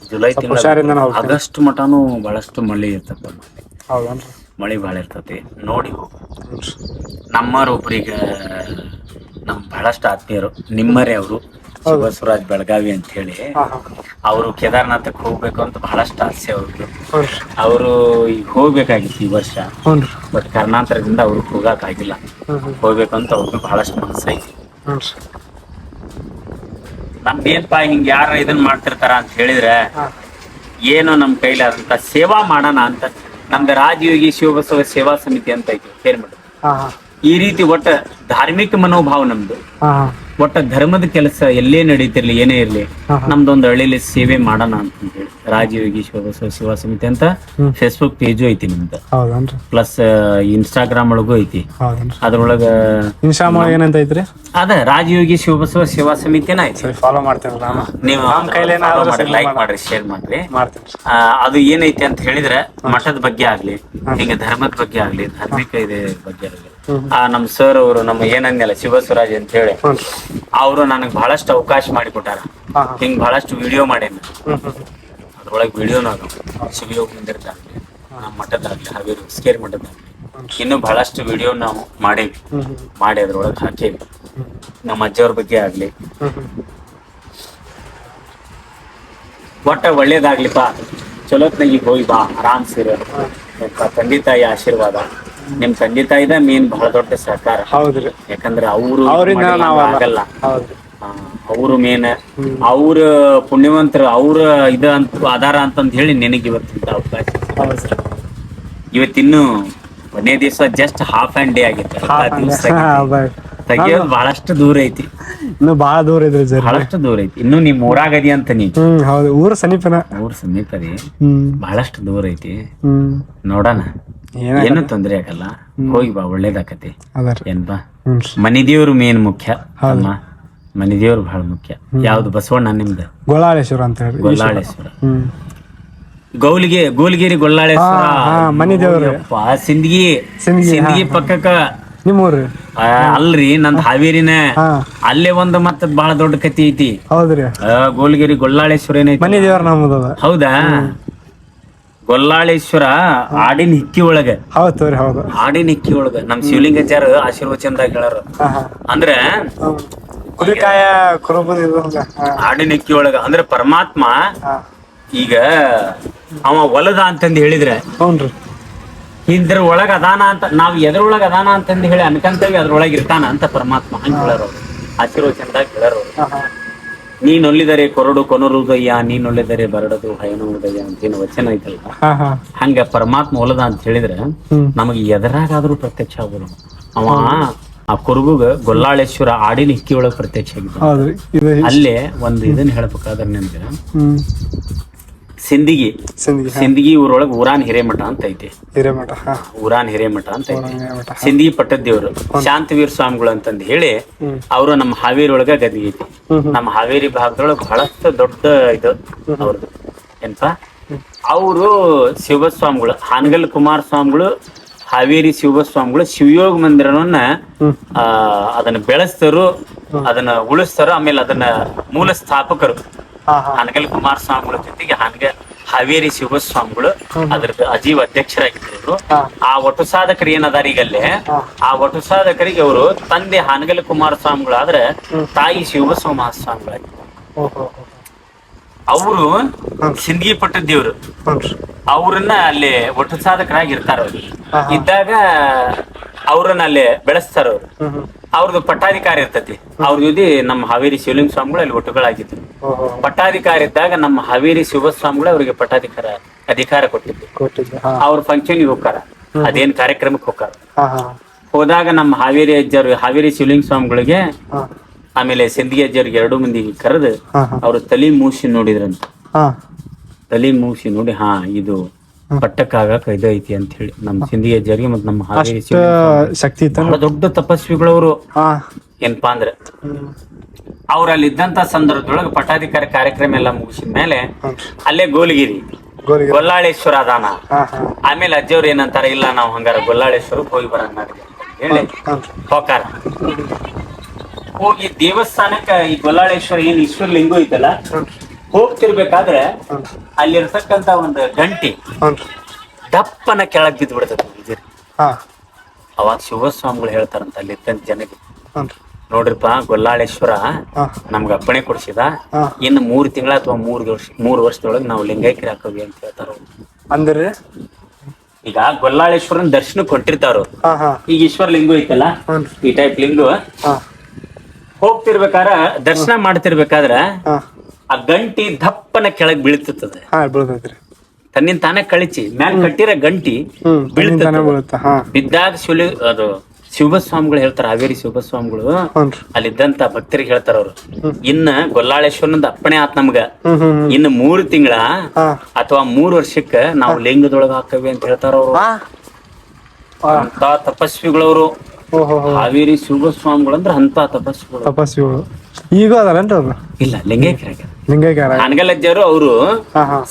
ಜುಲೈ ತಿಂಗಳ ಆಗಸ್ಟ್ ಮಟನೂ ಬಹಳಷ್ಟು ಮಳೆ ಇರ್ತೈತಿ. ಮಳೆ ಭಾಳ ಇರ್ತೈತಿ. ನೋಡಿ ಹೋಗು. ನಮ್ಮರೊಬ್ರಿಗೆ ನಮ್ ಬಹಳಷ್ಟು ಆತ್ಮೀಯರು ನಿಮ್ಮರೇ ಅವರು, ಶಿವಸುರಾಜ್ ಬೆಳಗಾವಿ ಅಂತ ಹೇಳಿ. ಅವರು ಕೇದಾರ್ನಾಥಕ್ಕೆ ಹೋಗ್ಬೇಕು ಅಂತ ಬಹಳಷ್ಟು ಆಸೆ ಅವ್ರಿಗೆ. ಅವರು ಈಗ ಹೋಗ್ಬೇಕಾಗಿತ್ತು ಈ ವರ್ಷ, ಬಟ್ ಕಾರಣಾಂತರದಿಂದ ಅವ್ರಿಗೆ ಹೋಗಕ್ ಆಗಿಲ್ಲ. ಹೋಗ್ಬೇಕಂತ ಅವ್ರಿಗೆ ಬಹಳಷ್ಟು ಮನಸ್ಸೈತಿ. ನಮ್ದೇನ್ಪಾ ಹಿಂಗ ಯಾರ ಇದನ್ ಮಾಡ್ತಿರ್ತಾರ ಅಂತ ಹೇಳಿದ್ರೆ, ಏನೋ ನಮ್ ಕೈಲಾದಂತ ಸೇವಾ ಮಾಡೋಣ ಅಂತ ನಮ್ದು ರಾಜಯೋಗಿ ಶಿವಬಸವ ಸೇವಾ ಸಮಿತಿ ಅಂತ ಐತಿ ಕೇರ್ಮಠ. ಈ ರೀತಿ ಒಟ್ಟ ಧಾರ್ಮಿಕ ಮನೋಭಾವ ನಮ್ದು. ಒಟ್ಟ ಧರ್ಮದ ಕೆಲಸ ಎಲ್ಲೇ ನಡೀತಿರ್ಲಿ, ಏನೇ ಇರ್ಲಿ, ನಮ್ದೊಂದು ಹಳ್ಳಿಲಿ ಸೇವೆ ಮಾಡೋಣ ಅಂತ ಹೇಳಿ ರಾಜಯೋಗಿ ಶಿವಬಸವ ಸೇವಾ ಸಮಿತಿ ಅಂತ ಫೇಸ್ಬುಕ್ ಪೇಜು ಐತಿ ನಮ್ದು. ಪ್ಲಸ್ ಇನ್ಸ್ಟಾಗ್ರಾಮ್ ಒಳಗೂ ಐತಿ. ಅದ್ರೊಳಗ ಏನಂತ ಐತ್ರಿ? ಅದ ರಾಜಯೋಗಿ ಶಿವಬಸವ ಸೇವಾ ಸಮಿತಿನ ಐತಿ. ಫಾಲೋ ಮಾಡ್ತೇನೆ ನೀವು ಲೈಕ್ ಮಾಡ್ರಿ, ಶೇರ್ ಮಾಡ್ರಿ. ಅದು ಏನೈತಿ ಅಂತ ಹೇಳಿದ್ರೆ, ಮಠದ ಬಗ್ಗೆ ಆಗ್ಲಿ, ಹಿಂಗ ಧರ್ಮದ ಬಗ್ಗೆ ಆಗ್ಲಿ, ಧಾರ್ಮಿಕ ಇದೆ ಬಗ್ಗೆ ಆಗ್ಲಿ, ನಮ್ ಸರ್ ಅವರು ನಮ್ಮ ಏನಂದಲ್ಲ ಶಿವಸ್ವರಾಜ್ ಅಂತ ಹೇಳಿ, ಅವರು ನನಗ್ ಬಹಳಷ್ಟು ಅವಕಾಶ ಮಾಡಿಕೊಟ್ಟಾರ. ಹಿಂಗ್ ಬಹಳಷ್ಟು ವಿಡಿಯೋ ಮಾಡೇನಿ. ಅದ್ರೊಳಗೆ ವಿಡಿಯೋನ ಶಿವಯೋಗ ಮಂದಿರದಾಗ್ಲಿ, ನಮ್ಮ ಮಠದಾಗ್ಲಿ, ಹಾವೇರಿ ಉಸ್ಕೇರಿ ಮಠದಾಗ್ಲಿ, ಇನ್ನು ಬಹಳಷ್ಟು ವಿಡಿಯೋ ನಾವು ಮಾಡಿ ಅದ್ರೊಳಗೆ ಹಾಕೇವಿ. ನಮ್ಮ ಅಜ್ಜವ್ರ ಬಗ್ಗೆ ಆಗ್ಲಿ. ಒಟ್ಟ ಒಳ್ಳೇದಾಗ್ಲಿಪ್ಪ. ಚಲೋತ್ನಾಗ ಈಗ ಹೋಗಿ ಬಾ, ಆರಾಮ್ಸಿರ. ತಂದೆ ತಾಯಿ ಆಶೀರ್ವಾದ ನಿಮ್ ತಂದೆ ತಾಯಿದ ಮೇನ್ ಬಹಳ ದೊಡ್ಡ ಸಹಕಾರ. ಹೌದ್ರಿ. ಯಾಕಂದ್ರ ಅವರು ಅವ್ರಿಂದ ನಾವ್ ಆಗಲ್ಲ. ಹೌದ್ರಿ. ಅವರು ಮೇನ್ ಅವ್ರ ಪುಣ್ಯವಂತರ ಅವ್ರ ಇದ ಅಂತ ಆಧಾರ ಅಂತಂದ್ ಹೇಳಿ ನಿನಗೆ ಇವತ್ತಿಂತ ಅವಕಾಶ. ಹೌದ್ರಿ. ಇವತ್ತಿನ್ನು ಕೊನೆ ದಿವಸ ಜಸ್ಟ್ ಹಾಫ್ ಆ್ಯಂಡ್ ಡೇ ಆಗಿತ್ತು. ತೆಗಿಯೋದು ಬಹಳಷ್ಟು ದೂರ ಐತಿ. ಇನ್ನು ಬಾಳ ದೂರ ಇದ್ರಿ ಸರ್. ಬಹಳಷ್ಟು ದೂರ ಐತಿ. ಇನ್ನು ನಿಮ್ ಊರಾಗದಿ ಅಂತ ನೀ. ಹೌದು, ಊರ ಸಮೀಪನ. ಊರ್ ಸಮೀಪದಿ ಬಹಳಷ್ಟು ದೂರ ಐತಿ. ನೋಡೋಣ, ಏನು ತೊಂದ್ರೆ ಆಗಲ್ಲ. ಹೋಗಿ ಬಾ, ಒಳ್ಳೇದಾಕತಿ. ಏನ್ಪಾ, ಮನಿ ದೇವ್ರು ಮೇನ್ ಮುಖ್ಯ. ಮನಿ ದೇವ್ರು ಬಹಳ ಮುಖ್ಯ. ಯಾವ್ದು ಬಸವಣ್ಣ ನಿಮ್ದು? ಗೊಲ್ಲಾಳೇಶ್ವರ ಅಂತ ಹೇಳಿ. ಗೊಲ್ಲಾಳೇಶ್ವರ, ಗೋಲ್ಗಿರಿ ಗೊಲ್ಲಾಳೇಶ್ವರ ಮನಿ ದೇವ್ರು. ಸಿಂದಗಿ ಪಕ್ಕಕ್ಕ ನಿಮ್ಮೂರು ಅಲ್ರಿ, ನಂದ್ ಹಾವೇರಿನ. ಅಲ್ಲೇ ಒಂದು ಮತ್ತ ಬಹಳ ದೊಡ್ಡ ಕತಿ ಐತಿ. ಹೌದ್ರಿ. ಗೋಲ್ಗಿರಿ ಗೊಲ್ಲಾಳೇಶ್ವರ ಏನೈತಿ, ಮನಿ ದೇವ್ರ ನಮ್ದು. ಹೌದಾ? ಗೊಲ್ಲಾಳೇಶ್ವರ ಆಡಿನ ಹಿಕ್ಕಿ ಒಳಗ. ಹೌದು, ಆಡಿನ ಹಿಕ್ಕಿ ಒಳಗ ನಮ್ ಶಿವಲಿಂಗಾಚಾರ ಆಶೀರ್ವಚನದಾಗ ಹೇಳಾರ. ಅಂದ್ರ ಆಡಿನ ಹಿಕ್ಕಿ ಒಳಗ ಅಂದ್ರೆ ಪರಮಾತ್ಮ ಈಗ ಅವ ಒಲದ ಅಂತಂದು ಹೇಳಿದ್ರೆ ಇದ್ರ ಒಳಗ ಅದಾನ ಅಂತ, ನಾವ್ ಎದ್ರೊಳಗ ಅದಾನ ಅಂತಂದು ಹೇಳಿ ಅನ್ಕಂತೇವಿ ಅದ್ರೊಳಗ ಇರ್ತಾನ ಅಂತ ಪರಮಾತ್ಮ ಹಂಗ ಹೇಳಾರ ಅವ್ರು. ಆಶೀರ್ವಚನದಾಗ ಹೇಳಾರ ಅವ್ರು. ನೀನೊಲ್ಲಿದರೆ ಕೊರಡು ಕೊನರುದಯ್ಯ, ನೀನೊಲ್ಲಿದರೆ ಬರಡದು ಹಯನುದಯ್ಯ ಅಂತ ಏನು ವಚನ ಐತಲ್ಲ, ಹಂಗ ಪರಮಾತ್ಮ ಒಲದ ಅಂತ ಹೇಳಿದ್ರೆ ನಮಗೆ ಎದರಾಗಾದ್ರೂ ಪ್ರತ್ಯಕ್ಷ ಆಗೋದು. ಅವ ಆ ಕುರುಬುಗ ಗೊಲ್ಲಾಳೇಶ್ವರ ಆಡಿನ ಹಿಕ್ಕಿ ಒಳಗ ಪ್ರತ್ಯಕ್ಷ ಆಗಿದ್ದ. ಅಲ್ಲೇ ಒಂದು ಇದನ್ನ ಹೇಳ್ಬೇಕಾದ್ರೆ ನಿಮ್ಗೆ, ಸಿಂದಗಿ ಊರೊಳಗ ಊರಾನ್ ಹಿರೇಮಠ ಅಂತ ಐತಿ. ಊರಾನ್ ಹಿರೇಮಠ ಅಂತ ಐತಿ. ಸಿಂದಗಿ ಪಟ್ಟದ ದೇವ್ರು ಶಾಂತವೀರ್ ಸ್ವಾಮಿಗಳು ಅಂತಂದ್ ಹೇಳಿ ಅವರು ನಮ್ಮ ಹಾವೇರಿ ಒಳಗ ಗದ್ದಿ ಐತಿ. ನಮ್ಮ ಹಾವೇರಿ ಭಾಗದೊಳಗ ಬಹಳಷ್ಟು ದೊಡ್ಡ ಇದು ಅವ್ರದ್ದು. ಏನಪ್ಪಾ, ಅವರು ಶಿವಬ ಸ್ವಾಮಿಗಳು, ಹಾನಗಲ್ ಕುಮಾರ ಸ್ವಾಮಿಗಳು, ಹಾವೇರಿ ಶಿವಬ ಸ್ವಾಮಿಗಳು ಶಿವಯೋಗ ಮಂದಿರವನ್ನ ಅದನ್ನ ಬೆಳೆಸ್ತಾರು, ಅದನ್ನ ಉಳಿಸ್ತಾರ. ಆಮೇಲೆ ಅದನ್ನ ಮೂಲ ಸ್ಥಾಪಕರು ಹಾನಗಲ್ ಕುಮಾರ ಸ್ವಾಮಿಗಳ ಜೊತೆಗೆ ಹಾವೇರಿ ಶಿವ ಸ್ವಾಮಿಗಳು ಅದ್ರದ್ದು ಅಜೀವ ಅಧ್ಯಕ್ಷರಾಗಿದ್ರು. ಆ ಒಟ್ಟು ಸಾಧಕರು ಏನದಾರ ಈಗಲ್ಲೇ, ಆ ಒಟ್ಟು ಸಾಧಕರಿಗೆ ಅವರು ತಂದೆ ಹಾನಗಲ್ ಕುಮಾರ ಸ್ವಾಮಿಗಳು ಆದ್ರೆ ತಾಯಿ ಶಿವಬಸವ ಮಹಾಸ್ವಾಮಿಗಳಾಗಿದ್ರು. ಅವರು ಸಿಂದಗಿ ಪಟ್ಟದ ದೇವ್ರು, ಅವ್ರನ್ನ ಅಲ್ಲಿ ಒಟ್ಟು ಸಾಧಕರಾಗಿ ಇರ್ತಾರ. ಅವ್ರು ಇದ್ದಾಗ ಅವ್ರನ್ನ ಅಲ್ಲಿ ಬೆಳೆಸ್ತಾರ. ಅವ್ರದ್ದು ಪಟ್ಟಾಧಿಕಾರಿ ಇರ್ತತಿ. ಅವ್ರ ಜೊತೆ ನಮ್ಮ ಹಾವೇರಿ ಶಿವಲಿಂಗ ಸ್ವಾಮಿಗಳು ಅಲ್ಲಿ ಒಟ್ಟುಗಳಾಗಿದ್ರು. ಪಟ್ಟಾಧಿಕಾರಿ ಇದ್ದಾಗ ನಮ್ಮ ಹಾವೇರಿ ಶಿವ ಸ್ವಾಮಿಗಳು ಅವ್ರಿಗೆ ಅಧಿಕಾರ ಕೊಟ್ಟಿದ್ರು. ಅವ್ರ ಫಂಕ್ಷನ್ಗೆ ಹೋಗ್ತಾರ, ಅದೇನ್ ಕಾರ್ಯಕ್ರಮಕ್ಕೆ ಹೋಗ್ತಾರ. ಹೋದಾಗ ನಮ್ಮ ಹಾವೇರಿ ಅಜ್ಜರು, ಹಾವೇರಿ ಶಿವಲಿಂಗ ಸ್ವಾಮಿಗಳಿಗೆ ಆಮೇಲೆ ಸಿಂದಗಿ ಅಜ್ಜವ್ರಿಗೆ 2 ಮಂದಿಗೆ ಕರೆದು ಅವ್ರು ತಲಿ ಮೂಸಿ ನೋಡಿದ್ರಂತ. ತಲಿ ಮೂಸಿ ನೋಡಿ, ಇದು ಪಟ್ಟಕ್ಕಾಗಕ ಇದು ಐತಿ ಅಂತ ಹೇಳಿ ನಮ್ಮ ಸಿಂದಗಿ ಅಜ್ಜರಿಗೆ ಮತ್ತು ನಮ್ಮ ಹಾವೇರಿ ಶಕ್ತಿ ದೊಡ್ಡ ತಪಸ್ವಿಗಳವರು. ಏನಪ್ಪಾ ಅಂದ್ರೆ ಅವ್ರ ಅಲ್ಲಿ ಇದ್ದಂತ ಸಂದರ್ಭದೊಳಗೆ ಪಟ್ಟಾಧಿಕಾರಿ ಕಾರ್ಯಕ್ರಮ ಎಲ್ಲ ಮುಗಿಸಿದ ಮೇಲೆ ಅಲ್ಲೇ ಗೊಲ್ಲಾಳೇಶ್ವರ ಅದಾನ. ಆಮೇಲೆ ಅಜ್ಜವ್ರು ಏನಂತಾರ, ಇಲ್ಲ ನಾವು ಹಂಗಾರ ಗೊಲ್ಲಾಳೇಶ್ವರಕ್ಕೆ ಹೋಗಿ ಬರೋಣ ಹೇಳಿ ಹೋಕಾರ. ಹೋಗಿ ದೇವಸ್ಥಾನಕ್ಕ ಈ ಗೊಲ್ಲಾಳೇಶ್ವರ ಏನ್ ಈಶ್ವರ ಲಿಂಗು ಐತಲ್ಲ, ಹೋಗ್ತಿರ್ಬೇಕಾದ್ರೆ ಅಲ್ಲಿರ್ತಕ್ಕಂತ ಒಂದು ಗಂಟಿ ದಪ್ಪನ ಕೆಳಗ್ ಬಿದ್ದು ಬಿಡ್ತದೆ. ಅವಾಗ ಶಿವಸ್ವಾಮಿಗಳು ಹೇಳ್ತಾರಂತ ಅಲ್ಲಿದ್ದಂತ ಜನಕ್ಕೆ, ನೋಡ್ರಿಪ್ಪ ಗೊಲ್ಲಾಳೇಶ್ವರ ನಮ್ಗ ಅಪ್ಪಣೆ ಕೊಡ್ಸಿದ, ಇನ್ನು 3 ತಿಂಗಳ ಅಥವಾ 3 ವರ್ಷದೊಳಗೆ ನಾವು ಲಿಂಗೈಕ್ಯರು ಹಾಕೋವಿ ಅಂತ ಹೇಳ್ತಾರ. ಅಂದ್ರೆ ಈಗ ಗೊಲ್ಲಾಳೇಶ್ವರನ್ ದರ್ಶನ ಕೊಟ್ಟಿರ್ತಾರ. ಈಗ ಈಶ್ವರ ಲಿಂಗು ಐತಲ್ಲ, ಈ ಟೈಪ್ ಲಿಂಗು ಹೋಗ್ತಿರ್ಬೇಕಾರ ದರ್ಶನ ಮಾಡ್ತಿರ್ಬೇಕಾದ್ರ ಆ ಗಂಟಿ ದಪ್ಪನ ಕೆಳಗ್ ಬೀಳ್ತಿರ್ತದೆ. ತನ್ನಿಂದ ತಾನೇ ಕಳಿಸಿ ಮ್ಯಾಲ ಕಟ್ಟಿರೋ ಗಂಟಿ ಬಿದ್ದಾಗ ಅದು ಶಿವಸ್ವಾಮಿಗಳು ಹೇಳ್ತಾರ, ಹಾವೇರಿ ಶಿವಸ್ವಾಮಿಗಳು ಅಲ್ಲಿದ್ದಂತ ಭಕ್ತರಿಗೆ ಹೇಳ್ತಾರ ಅವ್ರು, ಇನ್ನ ಗೊಲ್ಲಾಳೇಶ್ವರನದ ಅಪ್ಪಣೆ ಆತ್ ನಮ್ಗ, ಇನ್ನು 3 ತಿಂಗಳ ಅಥವಾ 3 ವರ್ಷಕ್ಕ ನಾವು ಲಿಂಗದೊಳಗ ಹಾಕವಿ ಅಂತ ಹೇಳ್ತಾರ ಅವ್ರು. ಅಂತ ತಪಸ್ವಿಗಳವರು ಹಾವೇರಿ ಶಿವಸ್ವಾಮಿಗಳು ಅಂದ್ರೆ ಅಂತ ತಪಸ್ವಿಗಳು. ಈಗ ಅದಾರೇನ್ರಿ ಅವ್ರು? ಇಲ್ಲ, ಲಿಂಗೈಕ್ಯರ ಹಾನಗಲಜ್ಜರು ಅವರು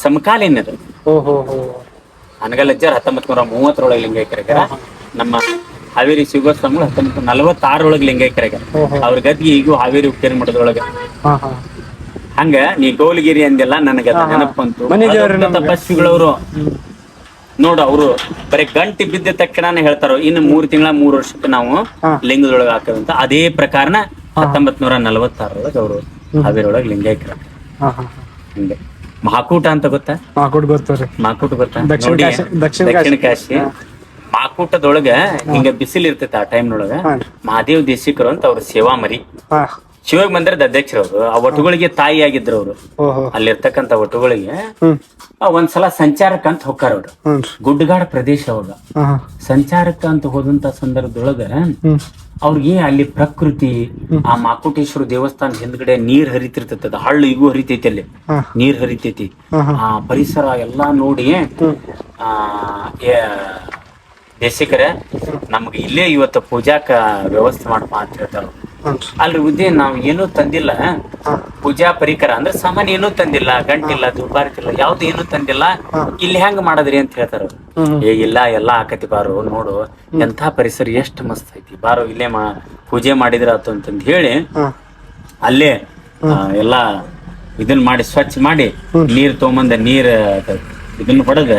ಸಮಕಾಲೀನರು. ಹಾನಗಲಜ್ಜರ್ 1930 ಲಿಂಗೈಕ್ಯರಾಗ್ಯಾರ. ನಮ್ಮ ಹಾವೇರಿ ಶಿವಸ್ವಾಮಿಗಳು 1946 ಲಿಂಗೈಕ್ಯರಾಗ್ಯಾರ. ಅವ್ರ ಗದ್ಗೆ ಈಗೂ ಹಾವೇರಿ ಉಕ್ಕೇರಿ ಮಠದೊಳಗ. ಹಂಗ ನೀ ಗೋಲ್ಗಿರಿ ಅಂದೆಲ್ಲ ನನಗೆ ನೆನಪಂತು. ತಪಸ್ವಿಗಳವರು ನೋಡು, ಅವರು ಬರೀ ಗಂಟಿ ಬಿದ್ದ ತಕ್ಷಣ ಹೇಳ್ತಾರ, ಇನ್ನು 3 ತಿಂಗಳ 3 ವರ್ಷಕ್ಕೆ ನಾವು ಲಿಂಗದೊಳಗ ಹಾಕವಂತ. ಅದೇ ಪ್ರಕಾರನ 1946 ಅವರು ಹಾವೇರಿ ಒಳಗ ಲಿಂಗೈಕ್ಯರ. ಹಂಗೆ ಮಹಾಕೂಟ ಅಂತ ಗೊತ್ತಾ? ಮಾಕೂಟ್ ಗೊತ್ತಾ? ದಕ್ಷಿಣ ಕಾಶಿ. ಮಾಕೂಟದೊಳಗ ಹಿಂಗ ಬಿಸಿಲು ಇರ್ತೈತಿ ಆ ಟೈಮ್ನೊಳಗ ಮಹಾದೇವ್ ದೇಶಿಕರು ಅಂತ ಅವ್ರ ಸೇವಾ ಮರಿ ಹಾ ಶಿವಗ್ ಮಂದಿರದ ಅಧ್ಯಕ್ಷರು ಅವರು. ಆ ಒಟ್ಟುಗಳಿಗೆ ತಾಯಿ ಆಗಿದ್ರು ಅವರು. ಓಹೋ ಅಲ್ಲಿರ್ತಕ್ಕಂಥ ಒಟ್ಟುಗಳಿಗೆ ಹ್ಮ್ ಒಂದ್ಸಲ ಸಂಚಾರಕ್ಕೆ ಅಂತ ಹೋಗ್ತಾರ ಅವ್ರು. ಹ್ಞೂನ್ರಿ ಗುಡ್ಡಗಾಡ ಪ್ರದೇಶ ಅವಾಗ. ಹಾ ಹಾ ಸಂಚಾರಕ್ಕ ಅಂತ ಹೋದಂತ ಸಂದರ್ಭದೊಳಗ ಹ್ಮ್ ಅವ್ರಿಗೆ ಅಲ್ಲಿ ಪ್ರಕೃತಿ, ಆ ಮಾಕುಟೇಶ್ವರ ದೇವಸ್ಥಾನ ಹಿಂದ್ಗಡೆ ನೀರ್ ಹರಿತಿರ್ತೈತಿ, ಅದು ಹಳ್ಳು ಇಗೂ ಹರಿತೈತಿ, ಅಲ್ಲಿ ಹಾ ನೀರ್ ಹರಿತೈತಿ. ಆ ಪರಿಸರ ಎಲ್ಲಾ ನೋಡಿ ಆ ದೇಶಿಕರೇ ನಮ್ಗೆ ಇಲ್ಲೇ ಇವತ್ತು ಪೂಜಾಕ ವ್ಯವಸ್ಥೆ ಮಾಡಪ್ಪ ಅಂತ ಹೇಳ್ತಾರ. ಹ್ಞೂನ್ರಿ ಅಲ್ರಿ ಉದ್ಯ ನಾವ್ ಏನೂ ತಂದಿಲ್ಲ, ಪೂಜಾ ಪರಿಕರ ಅಂದ್ರೆ ಸಾಮಾನ್ಯ ಏನೂ ತಂದಿಲ್ಲ, ಗಂಟಿಲ್ಲ, ಧೂಪಾರ್ತಿಲ್ಲ, ಯಾವ್ದು ಏನೂ ತಂದಿಲ್ಲ, ಇಲ್ಲಿ ಹೆಂಗ್ ಮಾಡದ್ರಿ ಅಂತ ಹೇಳ್ತಾರ. ಏ ಇಲ್ಲ, ಎಲ್ಲಾ ಆಕತಿ ಬಾರು ನೋಡು, ಎಂಥ ಪರಿಸರ ಎಷ್ಟ್ ಮಸ್ತ್ ಐತಿ, ಬಾರು ಇಲ್ಲೇ ಪೂಜೆ ಮಾಡಿದ್ರ ಆತು ಅಂತಂದ್ ಹೇಳಿ ಅಲ್ಲೇ ಎಲ್ಲಾ ಇದನ್ ಮಾಡಿ ಸ್ವಚ್ಛ ಮಾಡಿ ನೀರ್ ತಗೊಂಬಂದ ನೀರ್ ಇದನ್ನ ಹೊಡೆದ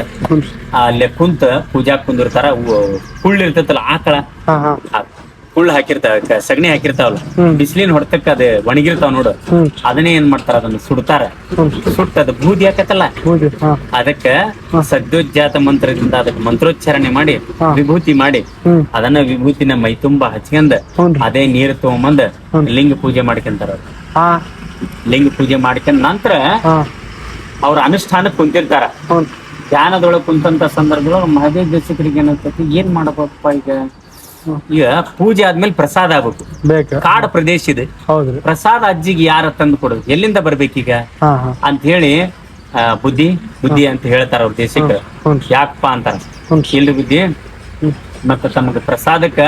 ಅಲ್ಲೇ ಕುಂತ ಪೂಜಾ ಕುಂದಿರ್ತಾರ. ಕುಳ್ಳು ಇರ್ತೈತಲ್ಲ ಆಕಳ, ಕುಳ್ಳು ಹಾಕಿರ್ತಾವ, ಸಗಣಿ ಹಾಕಿರ್ತಾವಲ್ಲ, ಬಿಸಿಲಿನ ಹೊಡೆತಕ್ಕ ಅದ ಒಣಗಿರ್ತಾವ ನೋಡು, ಅದನ್ನೇ ಏನ್ ಮಾಡ್ತಾರ, ಅದನ್ನ ಸುಡ್ತಾರ. ಸುಟ್ಟದ ಬೂದಿ ಹಾಕತ್ತಲ್ಲ, ಅದಕ್ಕ ಸದ್ಯೋಜ್ಜಾತ ಮಂತ್ರದಿಂದ ಅದಕ್ಕೆ ಮಂತ್ರೋಚ್ಚಾರಣೆ ಮಾಡಿ ವಿಭೂತಿ ಮಾಡಿ ಅದನ್ನ ವಿಭೂತಿನ ಮೈ ತುಂಬಾ ಹಚ್ಕೊಂಡ್ ಅದೇ ನೀರ್ ತಗೊಂಬಂದ್ ಲಿಂಗ ಪೂಜೆ ಮಾಡ್ಕೊಂತಾರ. ಲಿಂಗ ಪೂಜೆ ಮಾಡ್ಕೊಂಡ್ ನಂತರ ಅವ್ರ ಅನುಷ್ಠಾನಕ್ ಕುಂತಿರ್ತಾರ. ಧ್ಯಾನದೊಳಗ್ ಕುಂತಂತ ಸಂದರ್ಭದೊಳಗ ಮಹಾದೇವ್ ದೇಶಿಕರಿಗೆ ಏನಾಗ್ತೈತಿ, ಏನ್ ಮಾಡಬೇಕಪ್ಪ ಈಗ ಪೂಜೆ ಆದ್ಮೇಲೆ ಪ್ರಸಾದ ಆಗ್ಬೇಕು, ಕಾಡು ಪ್ರದೇಶ ಇದೆ, ಪ್ರಸಾದ ಅಜ್ಜಿಗೆ ಯಾರ ತಂದು ಕೊಡೋದು, ಎಲ್ಲಿಂದ ಬರ್ಬೇಕೀಗ ಅಂತ ಹೇಳಿ ಬುದ್ಧಿ ಅಂತ ಹೇಳ್ತಾರ ಅವ್ರ ದೇಶಿಕರು. ಯಾಕಪ್ಪ ಅಂತಾರ, ಇಲ್ರಿ ಬುದ್ಧಿ, ಮತ್ತ ತಮಗ ಪ್ರಸಾದಕ್ಕ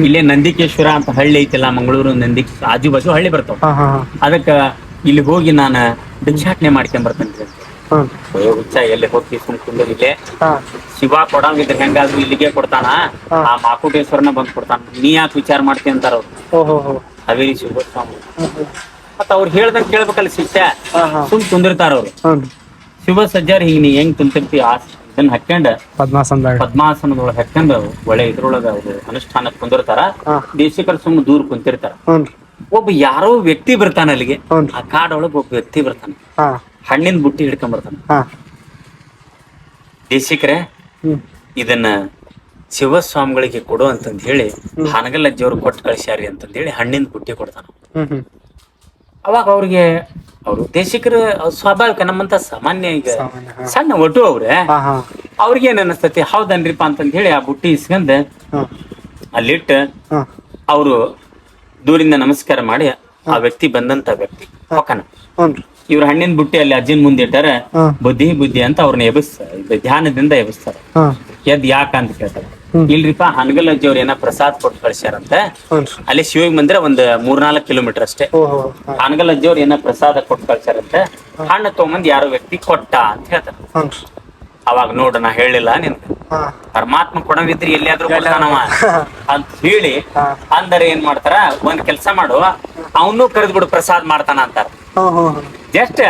ಇಲ್ಲೇ ನಂದಿಕೇಶ್ವರ ಅಂತ ಹಳ್ಳಿ ಐತಿಲ್ಲ, ಮಂಗಳೂರು ನಂದಿ ಆಜು ಬಾಜು ಹಳ್ಳಿ ಬರ್ತಾವ, ಅದಕ್ಕ ಇಲ್ಲಿ ಹೋಗಿ ನಾನು ಭಿಕ್ಷಾಟನೆ ಮಾಡ್ಕೊಂಡ್ ಬರ್ತೇನೆ. ಹುಚ್ಚ ಎಲ್ಲಿ ಹೋಗಿ ಸುಮ್ಕೊಂಡು ಇಲ್ಲೇ ಶಿವ ಕೊಡಂಗಿದ್ರೆ ಹೆಂಗಾದ್ರು ಇಲ್ಲಿಗೆ ಕೊಡ್ತಾನ, ಆ ಮಾಕುಟೇಶ್ವರನ ಬಂದ್ ಕೊಡ್ತಾನ, ನೀ ಯಾಕೆ ವಿಚಾರ ಮಾಡ್ತಿ ಅಂತಾರ ಅವ್ರು. ಹಾವೇರಿ ಶಿವಸ್ವಾಮಿ ಮತ್ತ ಅವ್ರು ಹೇಳ್ದಂಗ ಕೇಳ್ಬೇಕಲ್ಲ ಶಿಷ್ಯ, ಸುಮ್ ಕುಂದಿರ್ತಾರ ಅವ್ರು. ಶಿವ ಸಜ್ಜಾರ್ ಹಿಂಗ್ ನೀ ಹೆಂಗ್ ಕುಂತಿರ್ತಿ ಇದನ್ನ ಹಾಕೊಂಡ್ ಪದ್ಮಾಸನದೊಳಗೆ ಹಾಕೊಂಡ್ ಒಳ್ಳೆ ಇದ್ರೊಳಗ ಅವ್ರು ಅನುಷ್ಠಾನಕ್ ಕುಂದಿರ್ತಾರ. ದೇಶಿಕರು ಸುಮ್ ದೂರ ಕುಂತಿರ್ತಾರ. ಒಬ್ಬ ಯಾರೋ ವ್ಯಕ್ತಿ ಬರ್ತಾನ ಅಲ್ಲಿಗೆ, ಆ ಕಾಡೊಳಗ ಒಬ್ಬ ವ್ಯಕ್ತಿ ಬರ್ತಾನ, ಹಣ್ಣಿನ ಬುಟ್ಟಿ ಹಿಡ್ಕೊಂಡ್ ಬರ್ತಾನ. ದೇಶಿಕರೇ ಇದನ್ನ ಶಿವಸ್ವಾಮಿಗಳಿಗೆ ಕೊಡು ಅಂತಂದ್ ಹೇಳಿ ಹಾನಗಲ್ ಅಜ್ಜಿಯವ್ರು ಕೊಟ್ಟು ಕಳಿಸ್ಯಾರಿ ಅಂತಂದ್ ಹೇಳಿ ಹಣ್ಣಿನ ಬುಟ್ಟಿ ಕೊಡ್ತಾನ. ಅವಾಗ ಅವ್ರಿಗೆ ಅವ್ರು ದೇಶಿಕರು ಸ್ವಾಭಾವಿಕ ನಮ್ಮಂತ ಸಾಮಾನ್ಯ ಈಗ ಸಣ್ಣ ಒಟ್ಟು ಅವ್ರಿಗೆ ಏನ್ ಅನಸ್ತತಿ, ಹೌದನ್ರಿಪಾ ಅಂತಂದ್ ಹೇಳಿ ಆ ಬುಟ್ಟಿ ಇಸ್ಕೊಂಡ್ ಅಲ್ಲಿಟ್ಟ ಅವರು ದೂರಿಂದ ನಮಸ್ಕಾರ ಮಾಡಿ ಆ ವ್ಯಕ್ತಿ ಬಂದಂತ ವ್ಯಕ್ತಿ ಹೊಕ್ಕನ. ಇವ್ರ ಹಣ್ಣಿನ ಬುಟ್ಟಿ ಅಲ್ಲಿ ಅಜ್ಜಿನ ಮುಂದೆ ಇಟ್ಟಾರ, ಬುದ್ಧಿ ಅಂತ ಅವ್ರನ್ನ ಧ್ಯಾನದಿಂದ ಎಬ್ಬಿಸ್ತಾರ. ಎದ್ ಯಾಕ ಅಂತ ಕೇಳ್ತಾರ. ಇಲ್ರಿಪಾ ಹನಗಲ್ ಅಜ್ಜಿ ಅವ್ರ ಏನ ಪ್ರಸಾದ್ ಕೊಟ್ಟು ಕಳ್ಸ್ಯಾರಂತ, ಅಲ್ಲಿ ಶಿವಗ್ ಮಂದಿರ ಒಂದ್ 3-4 ಕಿಲೋಮೀಟರ್ ಅಷ್ಟೇ. ಹನಗಲ್ ಅಜ್ಜಿ ಅವ್ರ ಏನ ಪ್ರಸಾದ ಕೊಟ್ಟು ಕಳ್ಸ್ಯಾರಂತ, ಹಣ್ಣು ತಗೊಂಬಂದ್ ಯಾರೋ ವ್ಯಕ್ತಿ ಕೊಟ್ಟ ಅಂತ ಹೇಳ್ತಾರ. ಅವಾಗ ನೋಡು, ನಾ ಹೇಳಿಲ್ಲ ನಿನ್ ಪರಮಾತ್ಮ ಕೊಡಂಗಿದ್ರಿ ಎಲ್ಲಿಯಾದ್ರೂ ಕೊಡ್ತಾನವ ಅಂತ ಹೇಳಿ ಅಂದರೆ ಏನ್ ಮಾಡ್ತಾರ, ಒಂದ್ ಕೆಲ್ಸ ಮಾಡು, ಅವನು ಕರೆದ್ಬಿಡು ಪ್ರಸಾದ್ ಮಾಡ್ತಾನ ಅಂತಾರ. ಜಸ್ಟ್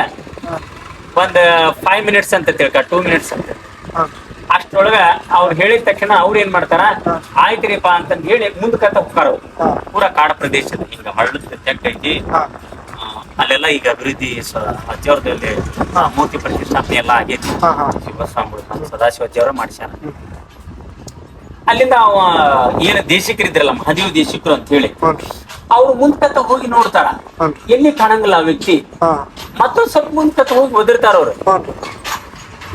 ಒಂದ್ 5 ಮಿನಿಟ್ಸ್ ಅಂತ ತಿಳ್ಕ, 2 ಮಿನಿಟ್ಸ್ ಅಂತ. ಅಷ್ಟೊಳಗ ಅವ್ರು ಹೇಳಿದ ತಕ್ಷಣ ಅವ್ರ ಏನ್ ಮಾಡ್ತಾರ, ಆಯ್ತ್ರಿಪಾ ಅಂತಂದ್ ಹೇಳಿ ಮುಂದಕಂತ ಹೋಗ್ತಾರ. ಪೂರಾ ಕಾಡ ಪ್ರದೇಶದ ಹಿಂಗ ಹಳ್ಳದ ತೆಕ್ಕ ಐತಿ, ಅಲ್ಲೆಲ್ಲ ಈಗ ಅಭಿವೃದ್ಧಿ ಅಜ್ಜವ್ರದಲ್ಲಿ ಮೂರ್ತಿ ಪ್ರತಿಷ್ಠಾಪನೆ ಎಲ್ಲ ಆಗೈತಿ. ಶಿವಸ್ವಾಮಿಗಳು ಸದಾಶಿವ ಅಜ್ಜವ್ರ ಮಾಡ್ಸ್ಯಾರ. ಅಲ್ಲಿಂದ ಅವ ಏನ್ ದೇಶಿಕರಿದ್ರಲ್ಲ, ಮಹಾದೇವ್ ದೇಶಿಕರು ಅಂತ ಹೇಳಿ, ಅವ್ರು ಮುಂದ್ಕತ್ತ ಹೋಗಿ ನೋಡ್ತಾರ, ಎಲ್ಲಿ ಕಾಣಂಗಿಲ್ಲ ಆ ವ್ಯಕ್ತಿ. ಮತ್ತೊಂದ್ ಸ್ವಲ್ಪ ಮುಂದ್ಕತ್ತ ಹೋಗಿ ಒದರ್ತಾರ ಅವ್ರು.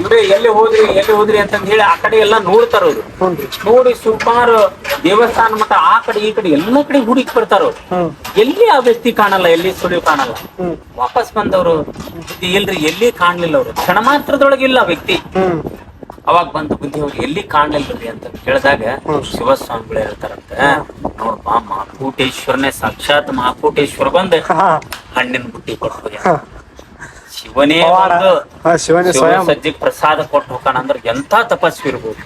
ಇವ್ರೆ ಎಲ್ಲಿ ಹೋದ್ರಿ ಅಂತಂದ್ ಹೇಳಿ ಆ ಕಡೆ ಎಲ್ಲಾ ನೋಡ್ತಾರ ಅವ್ರು. ನೋಡಿ ಸುಮಾರು ದೇವಸ್ಥಾನ ಮತ್ತ ಆ ಕಡೆ ಈ ಕಡೆ ಎಲ್ಲಾ ಕಡೆ ಹುಡುಕಿ ಬರ್ತಾರ ಅವ್ರು. ಎಲ್ಲಿ ಆ ವ್ಯಕ್ತಿ ಕಾಣಲ್ಲ, ಎಲ್ಲಿ ಸುಳಿವು ಕಾಣಲ್ಲ. ವಾಪಸ್ ಬಂದವ್ರು, ಇಲ್ರಿ ಎಲ್ಲಿ ಕಾಣ್ಲಿಲ್ಲ ಅವ್ರು, ಕ್ಷಣ ಮಾತ್ರದೊಳಗೆ ಇಲ್ಲ ವ್ಯಕ್ತಿ. ಅವಾಗ ಬಂದು ಬುದ್ಧಿ ಅವ್ರು ಎಲ್ಲಿ ಕಾಣ್ಲಿಲ್ರಿ ಅಂತ ಕೇಳಿದಾಗ ಶಿವಸ್ವಾಮಿಗಳು ಹೇಳ್ತಾರಂತ, ನೋಡ್ಪ ಮಹಾಕೂಟೇಶ್ವರನೇ ಸಾಕ್ಷಾತ್ ಮಹಾಕೂಟೇಶ್ವರ ಬಂದ ಹಣ್ಣಿನ ಬುಟ್ಟಿ ಕೊಟ್ಟು ಶಿವನೇ ಸಜ್ಜಿಗೆ ಪ್ರಸಾದ ಕೊಟ್ಟು ಹೋಗೋಣ ಅಂದ್ರೆ ಎಂತ ತಪಸ್ವಿ ಇರ್ಬೋದು.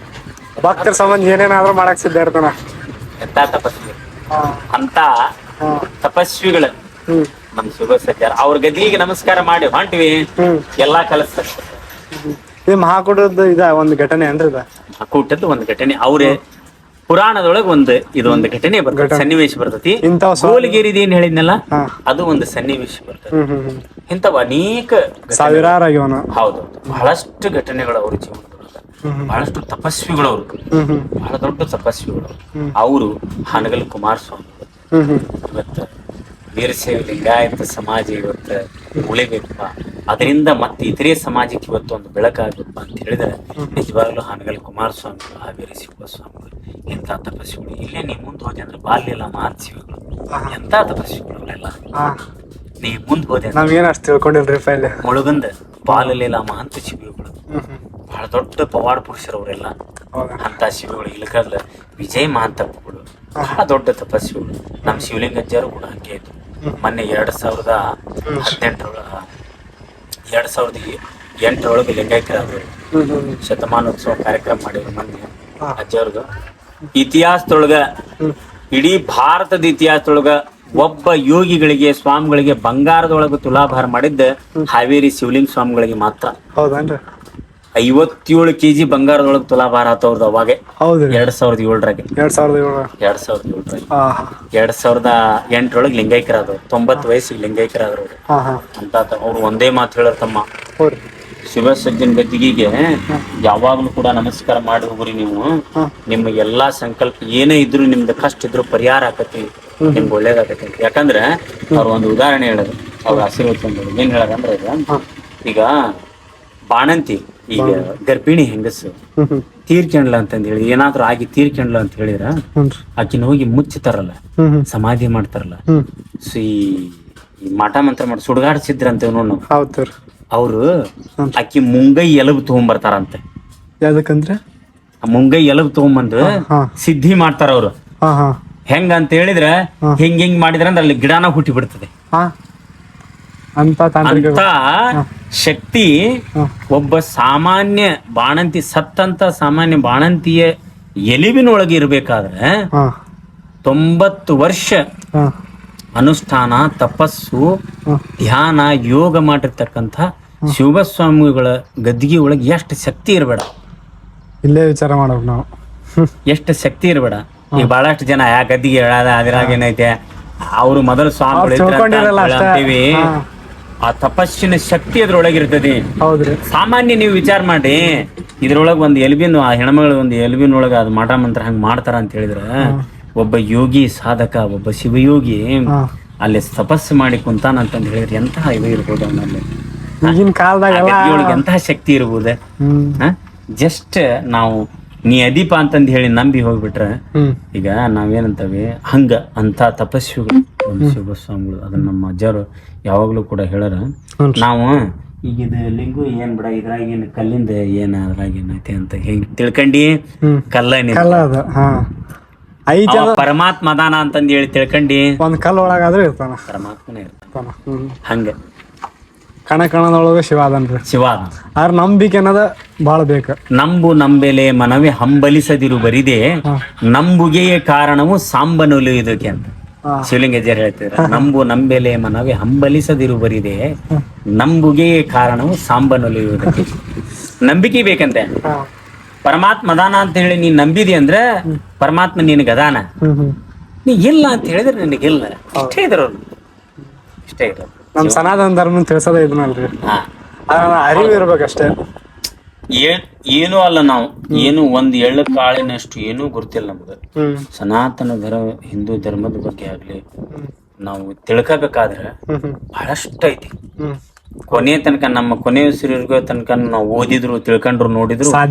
ಭಕ್ತರ ಸಂಬಂಧ ಏನೇನಾದ್ರೂ ಮಾಡಕ್ ಸಿದ್ಧ ಇರ್ತಾನ. ಎಂತ ತಪಸ್ವಿ, ಅಂತ ತಪಸ್ವಿಗಳ ನಮ್ ಶಿವ ಸಜ್ಜಾರ. ಅವ್ರ ಗದಿಗೆ ನಮಸ್ಕಾರ ಮಾಡಿ ಹೊಂಟ್ವಿ, ಎಲ್ಲಾ ಕಲಿಸ್ತಾರೆ. ಇದು ಮಹಾಕೂಟದ ಒಂದು ಘಟನೆ ಅಂದ್ರೆ ಮಹಾಕೂಟದ ಒಂದು ಘಟನೆ. ಅವ್ರೆ ಪುರಾಣದೊಳಗ ಇದೊಂದು ಘಟನೆ ಬರ್ತದೆ, ಸನ್ನಿವೇಶ ಬರ್ತತಿ. ಗೋಲಿಗೇರಿದ ಏನ್ ಹೇಳಿದ್ನಲ್ಲ, ಅದು ಒಂದು ಸನ್ನಿವೇಶ ಬರ್ತದೆ. ಇಂಥವು ಅನೇಕ ಸಾವಿರಾರು ಹೌದು, ಬಹಳಷ್ಟು ಘಟನೆಗಳು ಅವ್ರ ಜೀವನದೊಳಗ. ಬಹಳಷ್ಟು ತಪಸ್ವಿಗಳು ಅವರು, ಬಹಳ ದೊಡ್ಡ ತಪಸ್ವಿಗಳು ಅವರು. ಹಾನಗಲ್ ಕುಮಾರಸ್ವಾಮಿ ಇವತ್ತು ವೀರಶೈವ ಲಿಂಗಾಯತ ಸಮಾಜ ಇವತ್ತು ಉಳಿಬೇಕಪ್ಪ, ಅದರಿಂದ ಮತ್ತೆ ಇತರೆ ಸಮಾಜಕ್ಕೆ ಇವತ್ತು ಒಂದು ಬೆಳಕಾಗಬೇಕಪ್ಪ ಅಂತ ಹೇಳಿದ್ರೆ ನಿಜವಾಗ್ಲೂ ಹಾನಗಲ್ ಕುಮಾರಸ್ವಾಮಿ, ಹಾವೇರಿ ಶಿವಸ್ವಾಮಿಗಳು ಎಂತ ತಪಸ್ವಿಗಳು. ಇಲ್ಲೇ ನೀವು ಮುಂದೆ ಹೋದೆ ಅಂದ್ರೆ ಬಾಲ್ಯಲ್ಲ ಮಹಾತ್ಸಿಗಳು, ಎಂತ ತಪಸ್ವಿಗಳು ಅವರೆಲ್ಲ. ನೀವು ಮುಂದೆ ಹೋದೆ ನಾವೇನು ಅಷ್ಟು ತಿಳ್ಕೊಂಡಿಲ್ರಿ ಫೈಲ್ ಮುಳುಗಂದ ಬಾಲಲೀಲಾ ಮಹಂತ ಶಿವಿಗಳು, ಬಹಳ ದೊಡ್ಡ ಪವಾಡ ಪುರುಷರು ಅವರೆಲ್ಲ. ಅಂತ ಶಿವಿಗಳು ಇಲ್ಕಲ್ಲ ವಿಜಯ್ ಮಹಾಂತಪ್ಪಗಳು ಬಹಳ ದೊಡ್ಡ ತಪಸ್ವಿಗಳು. ನಮ್ಮ ಶಿವಲಿಂಗಜ್ಜರು ಕೂಡ ಹಂಗೆ ಇದ್ರು. ಮೊನ್ನೆ 2008 ಲಿಂಗೈಕ್ಯರಾದ್ರು, ಶತಮಾನೋತ್ಸವ ಕಾರ್ಯಕ್ರಮ ಮಾಡಿದ್ರು ಮೊನ್ನೆ ಅಜ್ಜವ್ರದ್ದು. ಇತಿಹಾಸದೊಳಗ ಇಡೀ ಭಾರತದ ಇತಿಹಾಸದೊಳಗ ಒಬ್ಬ ಯೋಗಿಗಳಿಗೆ ಸ್ವಾಮಿಗಳಿಗೆ ಬಂಗಾರದೊಳಗ ತುಲಾಭಾರ ಮಾಡಿದ್ದ ಹಾವೇರಿ ಶಿವಲಿಂಗ ಸ್ವಾಮಿಗಳಿಗೆ ಮಾತ್ರ. ಹೌದನ್ರಿ? 57 kg ಬಂಗಾರದೊಳಗೆ ತುಲಾಭಾರ ಆತವ್ರದ್ದು ಅವಾಗೆ. ಹೌದ್ರಿ. 2007ರಾಗೆ 2008 2008 ಲಿಂಗೈಕ್ಯರಾದ್ರು. 90 ವಯಸ್ಸಿಗೆ ಲಿಂಗೈಕ್ಯರಾದ್ರು ಅವ್ರು. ಅಂತ ಅವ್ರು ಒಂದೇ ಮಾತು ಹೇಳರ್ ತಮ್ಮ, ಶಿವಸಜ್ಜನ ಗದ್ದಿಗೆ ಯಾವಾಗ್ಲೂ ಕೂಡ ನಮಸ್ಕಾರ ಮಾಡಿ ಹೋಗ್ರಿ ನೀವು. ನಿಮ್ಮ ಎಲ್ಲಾ ಸಂಕಲ್ಪ ಏನೇ ಇದ್ರು, ನಿಮ್ದು ಕಷ್ಟ ಇದ್ರು ಪರಿಹಾರ ಆಕತಿ, ನಿಮ್ಗೆ ಒಳ್ಳೇದಾಗತ್ತೆ. ಯಾಕಂದ್ರೆ ಅವ್ರ ಒಂದು ಉದಾಹರಣೆ ಹೇಳೋದು, ಅವ್ರ ಆಶೀರ್ವಚನ ಏನ್ ಹೇಳದಂದ್ರೆ ಈಗ ಬಾಣಂತಿ, ಈಗ ಗರ್ಭಿಣಿ ಹೆಂಗಸು ತೀರ್ಕೊಂಡ್ಲ ಅಂತಂದ್ ಹೇಳಿ, ಏನಾದ್ರು ಆಗಿ ತೀರ್ಕೊಂಡ್ಲ ಅಂತ ಹೇಳಿದ್ರ ಆಕಿನ ಹೋಗಿ ಮುಚ್ಚತಾರಲ್ಲ, ಸಮಾಧಿ ಮಾಡ್ತಾರಲ್ಲ, ಈ ಮಾಟ ಮಂತ್ರ ಮಾಡಿ ಸುಡ್ಗಾಡ್ಸಿದ್ರ ಅಂತೇವ್ ನೋಡ್ ನಾವು. ಅವ್ರು ಆಕಿ ಮುಂಗೈ ಎಲಬು ತಗೊಂಡ್ಬರ್ತಾರಂತೆ. ಯಾವ್ದಕ್ಕಂದ್ರೆ ಮುಂಗೈ ಎಲಬು ತಗೊಂಡ್ಬಂದು ಸಿದ್ಧಿ ಮಾಡ್ತಾರ ಅವ್ರು. ಹೆಂಗ ಅಂತ ಹೇಳಿದ್ರೆ ಹಿಂಗ್ ಮಾಡಿದ್ರ ಅಂದ್ರೆ ಅಲ್ಲಿ ಗಿಡನ ಹುಟ್ಟಿ ಬಿಡ್ತದೆ ಅಂತ ಶಕ್ತಿ ಒಬ್ಬ ಸಾಮಾನ್ಯ ಬಾಣಂತಿ ಸತ್ತಂತ ಸಾಮಾನ್ಯ ಬಾಣಂತಿಯ ಎಲಿವಿನೊಳಗೆ ಇರ್ಬೇಕಾದ್ರೆ 90 ವರ್ಷ ಅನುಷ್ಠಾನ, ತಪಸ್ಸು, ಧ್ಯಾನ, ಯೋಗ ಮಾಡಿರ್ತಕ್ಕಂಥ ಶಿವಸ್ವಾಮಿಗಳ ಗದ್ದಿಗೆ ಒಳಗೆ ಎಷ್ಟು ಶಕ್ತಿ ಇರಬೇಡ, ಇಲ್ಲೇ ವಿಚಾರ ಮಾಡ್ಬೇಕು ನಾವು. ಎಷ್ಟು ಶಕ್ತಿ ಇರಬೇಡ. ಈಗ ಬಹಳಷ್ಟು ಜನ ಯಾ ಗದ್ದಿಗೆ ಹೇಳದ ಅದ್ರಾಗ ಏನೈತೆ, ಅವರು ಮೊದಲು ಸ್ವಾಮಿಗಳು ಆ ತಪಸ್ಸಿನ ಶಕ್ತಿ ಅದ್ರೊಳಗಿರ್ತದೆ. ಸಾಮಾನ್ಯ ನೀವು ವಿಚಾರ ಮಾಡಿ, ಇದ್ರೊಳಗ ಒಂದು ಎಲ್ಬಿನ ಆ ಹೆಣ್ಮಗಳ ಒಂದು ಎಲ್ಬಿನೊಳಗ ಅದು ಮಾಟ ಮಂತ್ರ ಹಂಗ ಮಾಡ್ತಾರ ಅಂತ ಹೇಳಿದ್ರ, ಒಬ್ಬ ಯೋಗಿ ಸಾಧಕ, ಒಬ್ಬ ಶಿವಯೋಗಿ ಅಲ್ಲಿ ತಪಸ್ಸು ಮಾಡಿ ಕುಂತಾನಂತಂದ್ ಹೇಳಿದ್ರೆ ಎಂತಹ ಇದು ಇರ್ಬೋದು ಅವನಲ್ಲಿ, ಈಗಿನ ಕಾಲದಾಗ ಎಂತಹ ಶಕ್ತಿ ಇರ್ಬೋದು. ಜಸ್ಟ್ ನಾವು ನೀ ಅದೀಪ ಅಂತಂದ್ ಹೇಳಿ ನಂಬಿ ಹೋಗ್ಬಿಟ್ರೆ, ಈಗ ನಾವೇನಂತವಿ ಹಂಗ ಅಂತ ತಪಸ್ವಿಗಳು ನಮ್ಮ ಶಿವಸ್ವಾಮಿಗಳು. ಅದನ್ನ ನಮ್ಮ ಅಜ್ಜರು ಯಾವಾಗ್ಲೂ ಕೂಡ ಹೇಳಾರ. ನಾವು ಈಗ ಇದು ಲಿಂಗು ಏನ್ ಬಿಡ, ಇದ್ರಾಗ ಏನ್ ಕಲ್ಲಿಂದ ಏನ್ ಅದ್ರಾಗ ಏನೈತೆ ಅಂತ ಹೆಂಗ್ ತಿಳ್ಕೊಂಡಿ, ಕಲ್ಲ ಪರಮಾತ್ಮ ಅದಾನ ಅಂತಂದ್ ಹೇಳಿ ತಿಳ್ಕೊಂಡಿ, ಒಂದ್ ಕಲ್ ಒಳಗಾದ್ರೆ ಇರ್ತಾನ, ಪರಮಾತ್ಮನೇ ಇರ್ತಾನ. ಹಂಗ ಕಣದೊಳಗ ಶಿವ ಅದನ್ರಿ, ಶಿವ ಅದ. ಆದ್ರ ನಂಬಿಕೆ ಅನ್ನೋದ ಬಾಳ ಬೇಕ. ನಂಬು ನಂಬೆಲೆ ಮನವೇ ಹಂಬಲಿಸದಿರು ಬರಿದೆ, ನಂಬುಗೆಯ ಕಾರಣವು ಸಾಂಬನೊಲಿಯುವುದಕ್ಕೆ ಅಂತ ಶಿವಲಿಂಗಜ್ಜರು ಹೇಳ್ತಿದ್ರು. ನಂಬು ನಂಬೆಲೆ ಮನವೇ ಹಂಬಲಿಸದಿರು ಬರಿದೆ, ನಂಬುಗೆಯ ಕಾರಣವು ಸಾಂಬನೊಲಿಯುವುದಕ್ಕೆ. ನಂಬಿಕೆ ಬೇಕಂತೆ. ಪರಮಾತ್ಮ ಅದಾನ ಅಂತ ಹೇಳಿ ನೀನ್ ನಂಬಿದಿ ಅಂದ್ರೆ ಪರಮಾತ್ಮ ನಿನಗೆ ಅದಾನ, ನೀ ಇಲ್ಲ ಅಂತ ಹೇಳಿದ್ರೆ ನಿನಗಿಲ್ಲ. ಇಷ್ಟೇ ಇದ್ರು, ಇಷ್ಟೇ ಇದ್ರು. ನಮ್ ಸನಾತನ ಧರ್ಮ ತಿಳಿಸೋದೇ ಇದನ್ನಲ್ರಿ, ಅರಿವು ಇರ್ಬೇಕಷ್ಟೇ. ಏನೂ ಅಲ್ಲ, ನಾವು ಏನು ಒಂದ್ ಎಳ್ಳು ಕಾಳಿನಷ್ಟು ಏನೂ ಗೊತ್ತಿಲ್ಲ ನಮ್ಗೆ. ಸನಾತನ ಹಿಂದೂ ಧರ್ಮದ ಬಗ್ಗೆ ಆಗ್ಲಿ ನಾವು ತಿಳ್ಕೋಬೇಕಾದ್ರೆ ಬಹಳಷ್ಟು ಐತಿ. ಕೊನೆಯ ತನಕ ನಮ್ಮ ಕೊನೆ ಉಸಿರಿಗೋ ತನಕ ನಾವು ಓದಿದ್ರು ತಿಳ್ಕೊಂಡ್ರು ನೋಡಿದ್ರು ಬಹಳ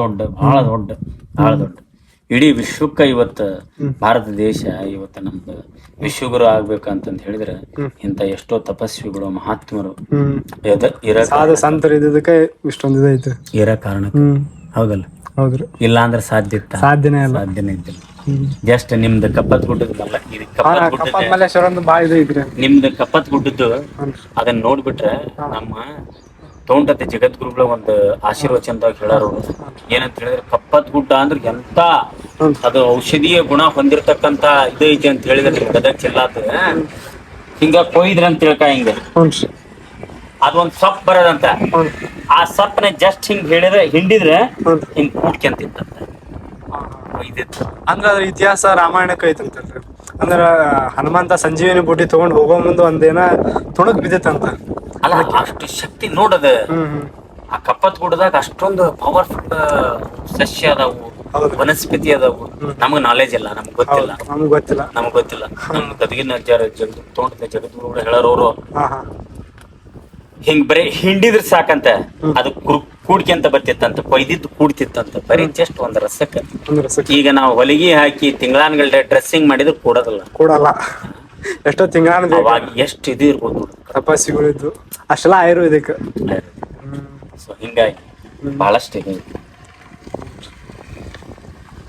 ದೊಡ್ಡ ಬಹಳ ದೊಡ್ಡ ಬಹಳ ದೊಡ್ಡ. ಇಡೀ ವಿಶ್ವಕ್ಕ ಇವತ್ತು ಭಾರತ ದೇಶ ಇವತ್ತು ನಮ್ದು ವಿಶ್ವಗುರು ಆಗ್ಬೇಕಂತಂದ್ ಹೇಳಿದ್ರೆ ಇಂತ ಎಷ್ಟೋ ತಪಸ್ವಿಗಳು ಮಹಾತ್ಮರು ಇರ ಕಾರಣ. ಹೌದಲ್ಲ? ಹೌದ್ರಿ. ಇಲ್ಲ ಅಂದ್ರೆ ಸಾಧ್ಯನೇ ಇದ್ದಿಲ್ಲ. ಜಸ್ಟ್ ನಿಮ್ದು ಕಪ್ಪತ್ ಗುಡ್ಡದಲ್ಲ, ನಿಮ್ದು ಕಪ್ಪತ್ ಗುಡ್ಡದ್ದು ಅದನ್ನ ನೋಡ್ಬಿಟ್ರೆ ನಮ್ಮ ತೋಂಟತೆ ಜಗದ್ಗುರುಗಳ ಒಂದು ಆಶೀರ್ವಚನದಾಗ ಹೇಳಾರು. ಏನಂತ ಹೇಳಿದ್ರೆ ಕಪ್ಪತ್ ಗುಡ್ಡ ಅಂದ್ರೆ ಎಂತ ಅದು ಔಷಧೀಯ ಗುಣ ಹೊಂದಿರತಕ್ಕಂತ ಇದು ಐತಿ ಅಂತ ಹೇಳಿದ್ರೆ ನಿಮ್ ಗದಗ ಚೆಲ್ಲಾತ ಹಿಂಗ ಕೊಯ್ದ್ರ ಅಂತ ಹೇಳ್ಕ ಹಿಂಗ ಅದೊಂದ್ ಸೊಪ್ಪು ಬರೋದಂತ. ಆ ಸೊಪ್ಪನ ಜಸ್ಟ್ ಹಿಂಗ್ ಹಿಂಡಿದ್ರೆ ಹಿಂಗ್ ಕೂಡ್ಕೊಂತಿತ್ತಂತ. ಅಂದ್ರ ಅದ್ರ ಇತಿಹಾಸ ರಾಮಾಯಣಕ್ಕೆ ಐತಂತಲ್ರಿ. ಅಂದ್ರ ಹನುಮಂತ ಸಂಜೀವಿನಿ ಬುಟ್ಟಿ ತಗೊಂಡ್ ಹೋಗೋ ಮುಂದೆ ಒಂದೇನ ತುಣಕ್ ಬಿದ್ದೈತಂತ. ಅಲ್ಲ, ಅಷ್ಟು ಶಕ್ತಿ ನೋಡದ, ಆ ಕಪ್ಪತ್ ಗುಡ್ಡದಾಗ ಅಷ್ಟೊಂದು ಪವರ್ಫುಲ್ ಸಸ್ಯ ಅದಾವು, ಹೌದು. ವನಸ್ಪತಿ ಅದಾವು. ನಮಗ್ ನಾಲೆಜ್ ಇಲ್ಲ, ನಮಗ್ ಗೊತ್ತಿಲ್ಲ. ನಮ್ಗೆ ಗೊತ್ತಿಲ್ಲ. ನಮಗ್ ಗೊತ್ತಿಲ್ಲ. ನಮ್ ಗದಗಿನ ತೋಟದ ಜಗದ್ಗುರುಗಳು ಹೇಳೋರು ಹಾ ಹಾ ಹಿಂಗ್ ಬರೀ ಹಿಂಡಿದ್ರ ಸಾಕಂತ ಅದು ಕೂಡ್ಕೆಂತ ಬರ್ತಿತ್ತಂತ, ಕೊಯ್ದಿದ್ದು ಕೂಡ್ತಿತ್ತಂತ ಬರೀ ಜಸ್ಟ್ ಒಂದ್ ರಸಕ್ಕ. ಅಂದ್ರೆ ಈಗ ನಾವು ಹೊಲಿಗೆ ಹಾಕಿ ತಿಂಗಳಾನ್ಗಳ್ರೆ ಡ್ರೆಸ್ಸಿಂಗ್ ಮಾಡಿದ್ರೆ ಕೂಡೋದಿಲ್ಲ. ಕೂಡಲ್ಲ. ಎಷ್ಟೋ ತಿಂಗಳ ಅವಾಗ ಎಷ್ಟು ಇದು ಇರ್ಬೋದು ನೋಡಿ, ತಪಸ್ಸಿಗಳಿದ್ದು ಅಷ್ಟೆಲ್ಲ ಆಯುರ್ವೇದಿಕ್. ಸೊ ಹಿಂಗಾಗಿ ಬಹಳಷ್ಟು ಇದೆ.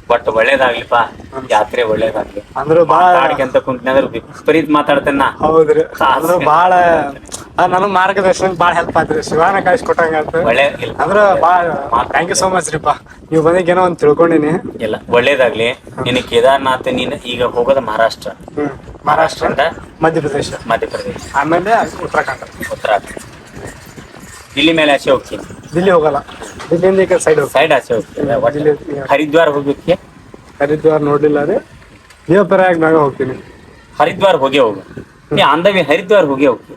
ಬಟ್ ಒಳ್ಳೇದಾಗ್ಲಿಪ್ಪ, ಜಾತ್ರೆ ಒಳ್ಳೇದಾಗ್ಲಿ. ಅಂದ್ರ ಬಾಳ ಮಾತಾಡ್ಕೊಂತ ಕುಂತ್ನಂದ್ರ ವಿಪರೀತ ಮಾತಾಡ್ತೇನ. ಹೌದ್ರಿ. ಅಂದ್ರ ಬಾಳ ನನಗ್ ಮಾರ್ಗದರ್ಶನ ಬಾಳ ಹೆಲ್ಪ್ ಆತ್ರಿ. ಶಿವಾನ ಕಾಯಿಸ್ಕೊಟ್ಟಂಗ ಆಯ್ತು. ಒಳ್ಳೆ ಇಲ್ಲ ಅಂದ್ರ ಬಾಳ ಥ್ಯಾಂಕ್ ಯು ಸೋ ಮಚ್ ರೀಪಾ. ನೀವು ಬಂದಾಗ ಏನೋ ಒಂದ್ ತಿಳ್ಕೊಂಡಿನಿ. ಇಲ್ಲ ಒಳ್ಳೇದಾಗ್ಲಿ. ನಿನ್ನ ಕೇದಾರ್ನಾಥ್ ನೀನ್ ಈಗ ಹೋಗೋದ ಮಹಾರಾಷ್ಟ್ರ, ಮಹಾರಾಷ್ಟ್ರ, ಮಧ್ಯಪ್ರದೇಶ, ಮಧ್ಯಪ್ರದೇಶ, ಆಮೇಲೆ ಉತ್ತರಾಖಂಡ. ಉತ್ತರಾಖಂಡ. ಇಲ್ಲಿ ಮೇಲೆ ಆಚೆ ಹೋಗ್ತೀನಿ. ದಿಲ್ಲಿ ಹೋಗಲ್ಲ, ದಿಲ್ಲಿಂದ ಈ ಕಡೆ ಸೈಡ್ ಆಚೆ ಹೋಗ್ತೀನಿ. ಹರಿದ್ವಾರ ಹೋಗ್ಲಿಕ್ಕೆ ಹರಿದ್ವಾರ ನೋಡ್ಲಿಲ್ಲ ರೀ. ದೇವಪ್ರಯಾಗ್ ಮ್ಯಾಗ ಹೋಗ್ತೀನಿ. ಹರಿದ್ವಾರ ಹೋಗಿ ಹೋಗು. ನೀ ಅಂದವಿ ಹರಿದ್ವಾರ ಹೋಗಿ ಹೋಗ್ತಿ.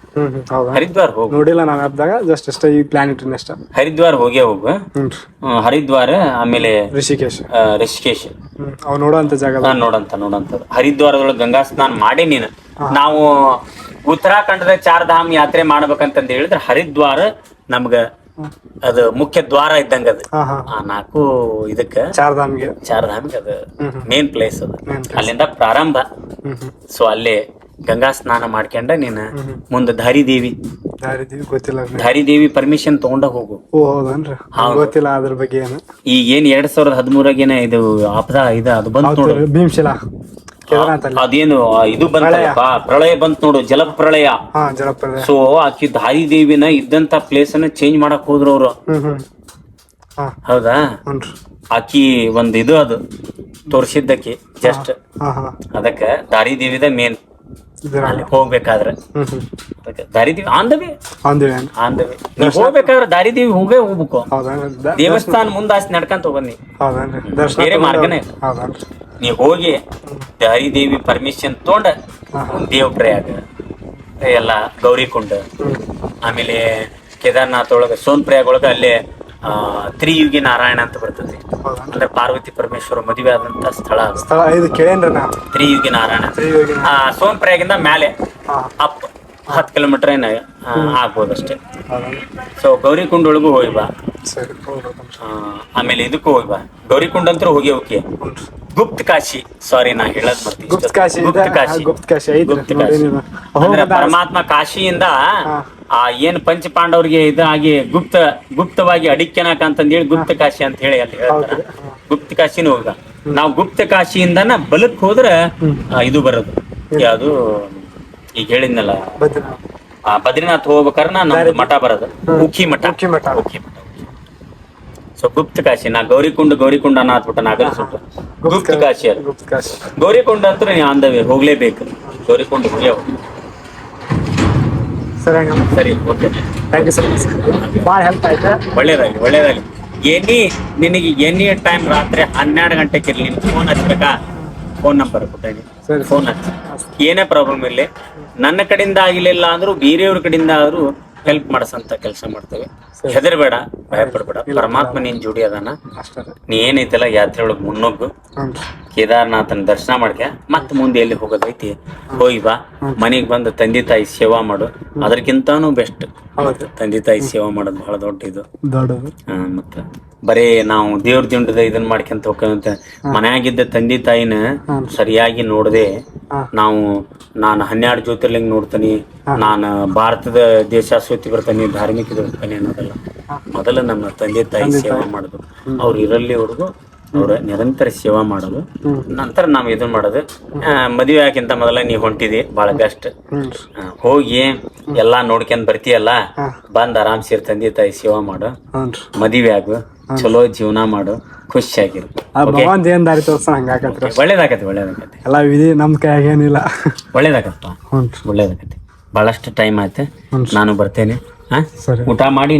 ಹೌದಾ? ಹರಿದ್ವಾರ ಹೋಗು. ನೋಡಿಲ್ಲ ನಾವ್ ಆಪ್ದಾಗ, ಜಸ್ಟ್ ಅಷ್ಟೇ ಈ ಪ್ಲಾನ್ ಇಟ್ಟಿನ ಅಷ್ಟ. ಹರಿದ್ವಾರ ಹೋಗಿ ಹೋಗು. ಹರಿದ್ವಾರ ಆಮೇಲೆ ಋಷಿಕೇಶ್. ಋಷಿಕೇಶ್ ಅವ್ ನೋಡುವಂತ ಜಾಗ ನೋಡಂತ ಹರಿದ್ವಾರದೊಳಗೆ ಗಂಗಾ ಸ್ನಾನ ಮಾಡಿ ನೀನು. ನಾವು ಉತ್ತರಾಖಂಡದ ಚಾರ್ಧಾಮ್ ಯಾತ್ರೆ ಮಾಡ್ಬೇಕಂತಂದ ಹೇಳಿದ್ರೆ ಹರಿದ್ವಾರ ನಮ್ಗ ಅದು ಮುಖ್ಯ ದ್ವಾರ ಇದ್ದಂಗ ಅದು. ಆ 4 ಇದಕ್ಕ ಚಾರ್ಧಾಮ್ಗೆ ಅದು ಮೇನ್ ಪ್ಲೇಸ್ ಅದು. ಅಲ್ಲಿಂದ ಪ್ರಾರಂಭ. ಸೊ ಅಲ್ಲೇ ಗಂಗಾ ಸ್ನಾನ ಮಾಡ್ಕೊಂಡ ನೀನ್ ಮುಂದೆ ಧಾರಿದೇವಿ ಗೊತ್ತಿಲ್ಲ. ಧಾರಿದೇವಿ ಪರ್ಮಿಷನ್ ತಗೊಂಡ ಹೋಗು. ಓ ಹೌದನ್ರಿ? ಗೊತ್ತಿಲ್ಲ ಅದ್ರ ಬಗ್ಗೆ ಏನು. ಈಗ ಏನ್ 2013 ಇದು ಆಪದ ಅದು ಬಂತು ನೋಡು, ಭೀಮಶಿಲಾ ಅದೇನು ಇದು ಬಂತಪ್ಪ, ಪ್ರಳಯ ಬಂತ್ ನೋಡು, ಜಲಪ್ರಳಯ. ಸೊ ಆಕಿ ಧಾರಿದೇವಿನ ಇದ್ದಂತ ಪ್ಲೇಸ್ ಅನ್ನ ಚೇಂಜ್ ಮಾಡಕ್ ಹೋದ್ರು ಅವ್ರು. ಹೌದಾ? ಆಕಿ ಒಂದ್ ಇದು ಅದು ತೋರ್ಸಿದ್ದಕ್ಕೆ ಜಸ್ಟ್ ಅದಕ್ಕ ದಾರಿದೇವಿದ ಮೇನ್ ಅಲ್ಲಿ ಹೋಗ್ಬೇಕಾದ್ರೆ ದಾರಿದೇವಿ ಆಂದವಿ ಹೋಗ್ಬೇಕಾದ್ರೆ ದಾರಿದೇವಿ ಹೋಗ್ಬೇಕು. ದೇವಸ್ಥಾನ ಮುಂದಾಸಿ ನಡ್ಕಂತ ಹೋಗಿ ಬೇರೆ ಮಾರ್ಗನೇ. ನೀ ಹೋಗಿ ದಾರಿದೇವಿ ಪರ್ಮಿಷನ್ ತಗೊಂಡ ದೇವಪ್ರಯಾಗ ಎಲ್ಲ ಗೌರಿಕುಂಡ, ಆಮೇಲೆ ಕೇದಾರ್ನಾಥ್ ಒಳಗ ಸೋನ್ಪ್ರಯಾಗ ಒಳಗ ಅಲ್ಲೇ ತ್ರಿಯುಗಿ ನಾರಾಯಣ ಅಂತ ಬರ್ತದೆ. ಅಂದ್ರೆ ಪಾರ್ವತಿ ಪರಮೇಶ್ವರ ಮದುವೆ ಆದಂತ ಸ್ಥಳ ತ್ರಿಯುಗಿ ನಾರಾಯಣ. ಸೋನ್ಪ್ರಯಾಗಿಂದ ಮೇಲೆ ಅಪ್ 10 ಕಿಲೋಮೀಟರ್ ಏನ ಆಗ್ಬೋದಷ್ಟೇ. ಸೊ ಗೌರಿಕುಂಡ ಒಳಗೂ ಹೋಗಿ ಬಾ. ಆಮೇಲೆ ಇದಕ್ಕೂ ಹೋಗಿ ಬಾ. ಗೌರಿಕುಂಡ ಅಂತೂ ಹೋಗಿ ಹೋಗಿ. ಗುಪ್ತ ಕಾಶಿ, ಸಾರಿ ನಾ ಹೇಳದ್ ಬರ್ತೀನಿ. ಗುಪ್ತ ಕಾಶಿ ಅಂದ್ರೆ ಪರಮಾತ್ಮ ಕಾಶಿಯಿಂದ ಏನ್ ಪಂಚ ಪಾಂಡವ್ರಿಗೆ ಇದಾಗಿ ಗುಪ್ತವಾಗಿ ಅಡಿಕ್ಕೆನಾಕ ಅಂತಂದೇಳಿ ಗುಪ್ತ ಕಾಶಿ ಅಂತ ಹೇಳಿ ಅಲ್ಲಿ ಹೇಳ್ತಾರ. ಗುಪ್ತ ಕಾಶಿನೂ ಹೋಗ. ನಾವು ಗುಪ್ತ ಕಾಶಿಯಿಂದನ ಬಲಕ್ ಹೋದ್ರ ಇದು ಬರೋದು ಯಾವ್ದು ಈಗ ಹೇಳಿದ್ನಲ್ಲ ಬದ್ರಿನಾಥ್ ಹೋಗ್ಬೇಕಾದ್ರೆ ನಮ್ದು ಮಠ ಬರೋದು ಉಕ್ಕಿ ಮಠ. ಸೊ ಗುಪ್ತ ಕಾಶಿ. ನಾ ಗೌರಿಕುಂಡ ಅನ್ನಾತ್ಬಿಟ್ಟ ನಾಗರ ಸುಟ್ಟು ಗುಪ್ತ ಕಾಶಿ ಅದು. ಗೌರಿಕುಂಡ ಅಂತೂ ನೀವು ಅಂದವಿ ಹೋಗ್ಲೇಬೇಕು. ಗೌರಿಕುಂಡ ಹೋಗ್ಯ ಸರಿ, ಓಕೆ, ಥ್ಯಾಂಕ್ ಯು ಸರ್. ಭಾಳ ಹೆಲ್ಪ್ ಆಯ್ತಾ? ಒಳ್ಳೇದಾಗ್ಲಿ. ನಿನಗೆ ಎನಿ ಟೈಮ್ ರಾತ್ರಿ 12 ಗಂಟೆಗೆ ಇರ್ಲಿ, ಫೋನ್ ಹಚ್ಬೇಕಾ? ಫೋನ್ ನಂಬರ್ ಕೊಟ್ಟೇನಿ, ಫೋನ್ ಹಚ್ಚಿ. ಏನೇ ಪ್ರಾಬ್ಲಮ್ ಇರಲಿ, ನನ್ನ ಕಡೆಯಿಂದ ಆಗಿಲ್ಲ ಅಂದ್ರೂ ಬೇರೆಯವ್ರ ಕಡೆಯಿಂದ ಆದ್ರೂ ಹೆಲ್ಪ್ ಮಾಡಸಂತ ಕೆಲಸ ಮಾಡ್ತೇವೆ. ಹೆದರ್ಬೇಡ, ಭಯಪಡ್ಬೇಡ. ಪರಮಾತ್ಮ ನೀನ್ ಜೋಡಿ ಅದಾನ. ನೀ ಏನೈತಲ್ಲ ಯಾತ್ರೆ ಒಳಗ್ ಮುನ್ನೋಗು, ಕೇದಾರ್ನಾಥನ್ ದರ್ಶನ ಮಾಡ್ಕ ಮತ್ ಮುಂದೆ ಎಲ್ಲಿ ಹೋಗೋದೈತಿ ಹೋಗಿ ಬಾ. ಮನೆಗ್ ಬಂದು ತಂದೆ ತಾಯಿ ಸೇವಾ ಮಾಡು. ಅದಕ್ಕಿಂತಾನು ಬೆಸ್ಟ್. ತಂದೆ ತಾಯಿ ಸೇವಾ ಮಾಡೋದು ಬಹಳ ದೊಡ್ಡ ಇದು. ಮತ್ತ ಬರೀ ನಾವು ದೇವ್ರ ದಿಂಡದ ಇದನ್ ಮಾಡ್ಕೊಂತ ಹೋಗ್ಕಂತ ಮನ್ಯಾಗಿದ್ದ ತಂದೆ ತಾಯಿನ ಸರಿಯಾಗಿ ನೋಡದೆ ನಾನು 12 ಜ್ಯೋತಿರ್ಲಿಂಗ ನೋಡ್ತೀನಿ, ನಾನು ಭಾರತದ ದೇಶ ಸುತ್ತಿ ಬರ್ತಾನೆ, ಧಾರ್ಮಿಕ ಬರ್ತಾನೆ ಅನ್ನೋದಲ್ಲ. ಮೊದಲು ನಮ್ಮ ತಂದೆ ತಾಯಿ ಸೇವಾ ಮಾಡೋದು, ಅವ್ರು ಇರಲ್ಲಿವರೆಗೂ ಅವ್ರ ನಿರಂತರ ಸೇವಾ ಮಾಡೋದು. ನಂತರ ನಾವು ಇದನ್ ಮಾಡೋದು. ಮದುವೆ ಆಗಿಂತ ಮೊದಲ ನೀ ಹೊಂಟಿದಿ, ಬಹಳ ಬೆಸ್ಟ್. ಹೋಗಿ ಎಲ್ಲಾ ನೋಡ್ಕೊಂಡ್ ಬರ್ತೀಯಲ್ಲ, ಬಂದ್ ಆರಾಮ್ಸಿರ್ ತಂದೆ ತಾಯಿ ಸೇವಾ ಮಾಡು, ಮದುವೆ ಆಗು, ಚಲೋ ಜೀವನ ಮಾಡು, ಖುಷಿಯಾಗಿರು. ಒಳ್ಳೇದಾಗತ್ತೆ. ಎಲ್ಲ ವಿಧಿ ನಮ್ ಕೈಯಾಗ ಏನಿಲ್ಲ. ಒಳ್ಳೇದಾಗತ್ತ. ಬಹಳಷ್ಟು ಟೈಮ್ ಆಯ್ತು, ನಾನು ಬರ್ತೇನೆ. ಊಟ ಮಾಡಿ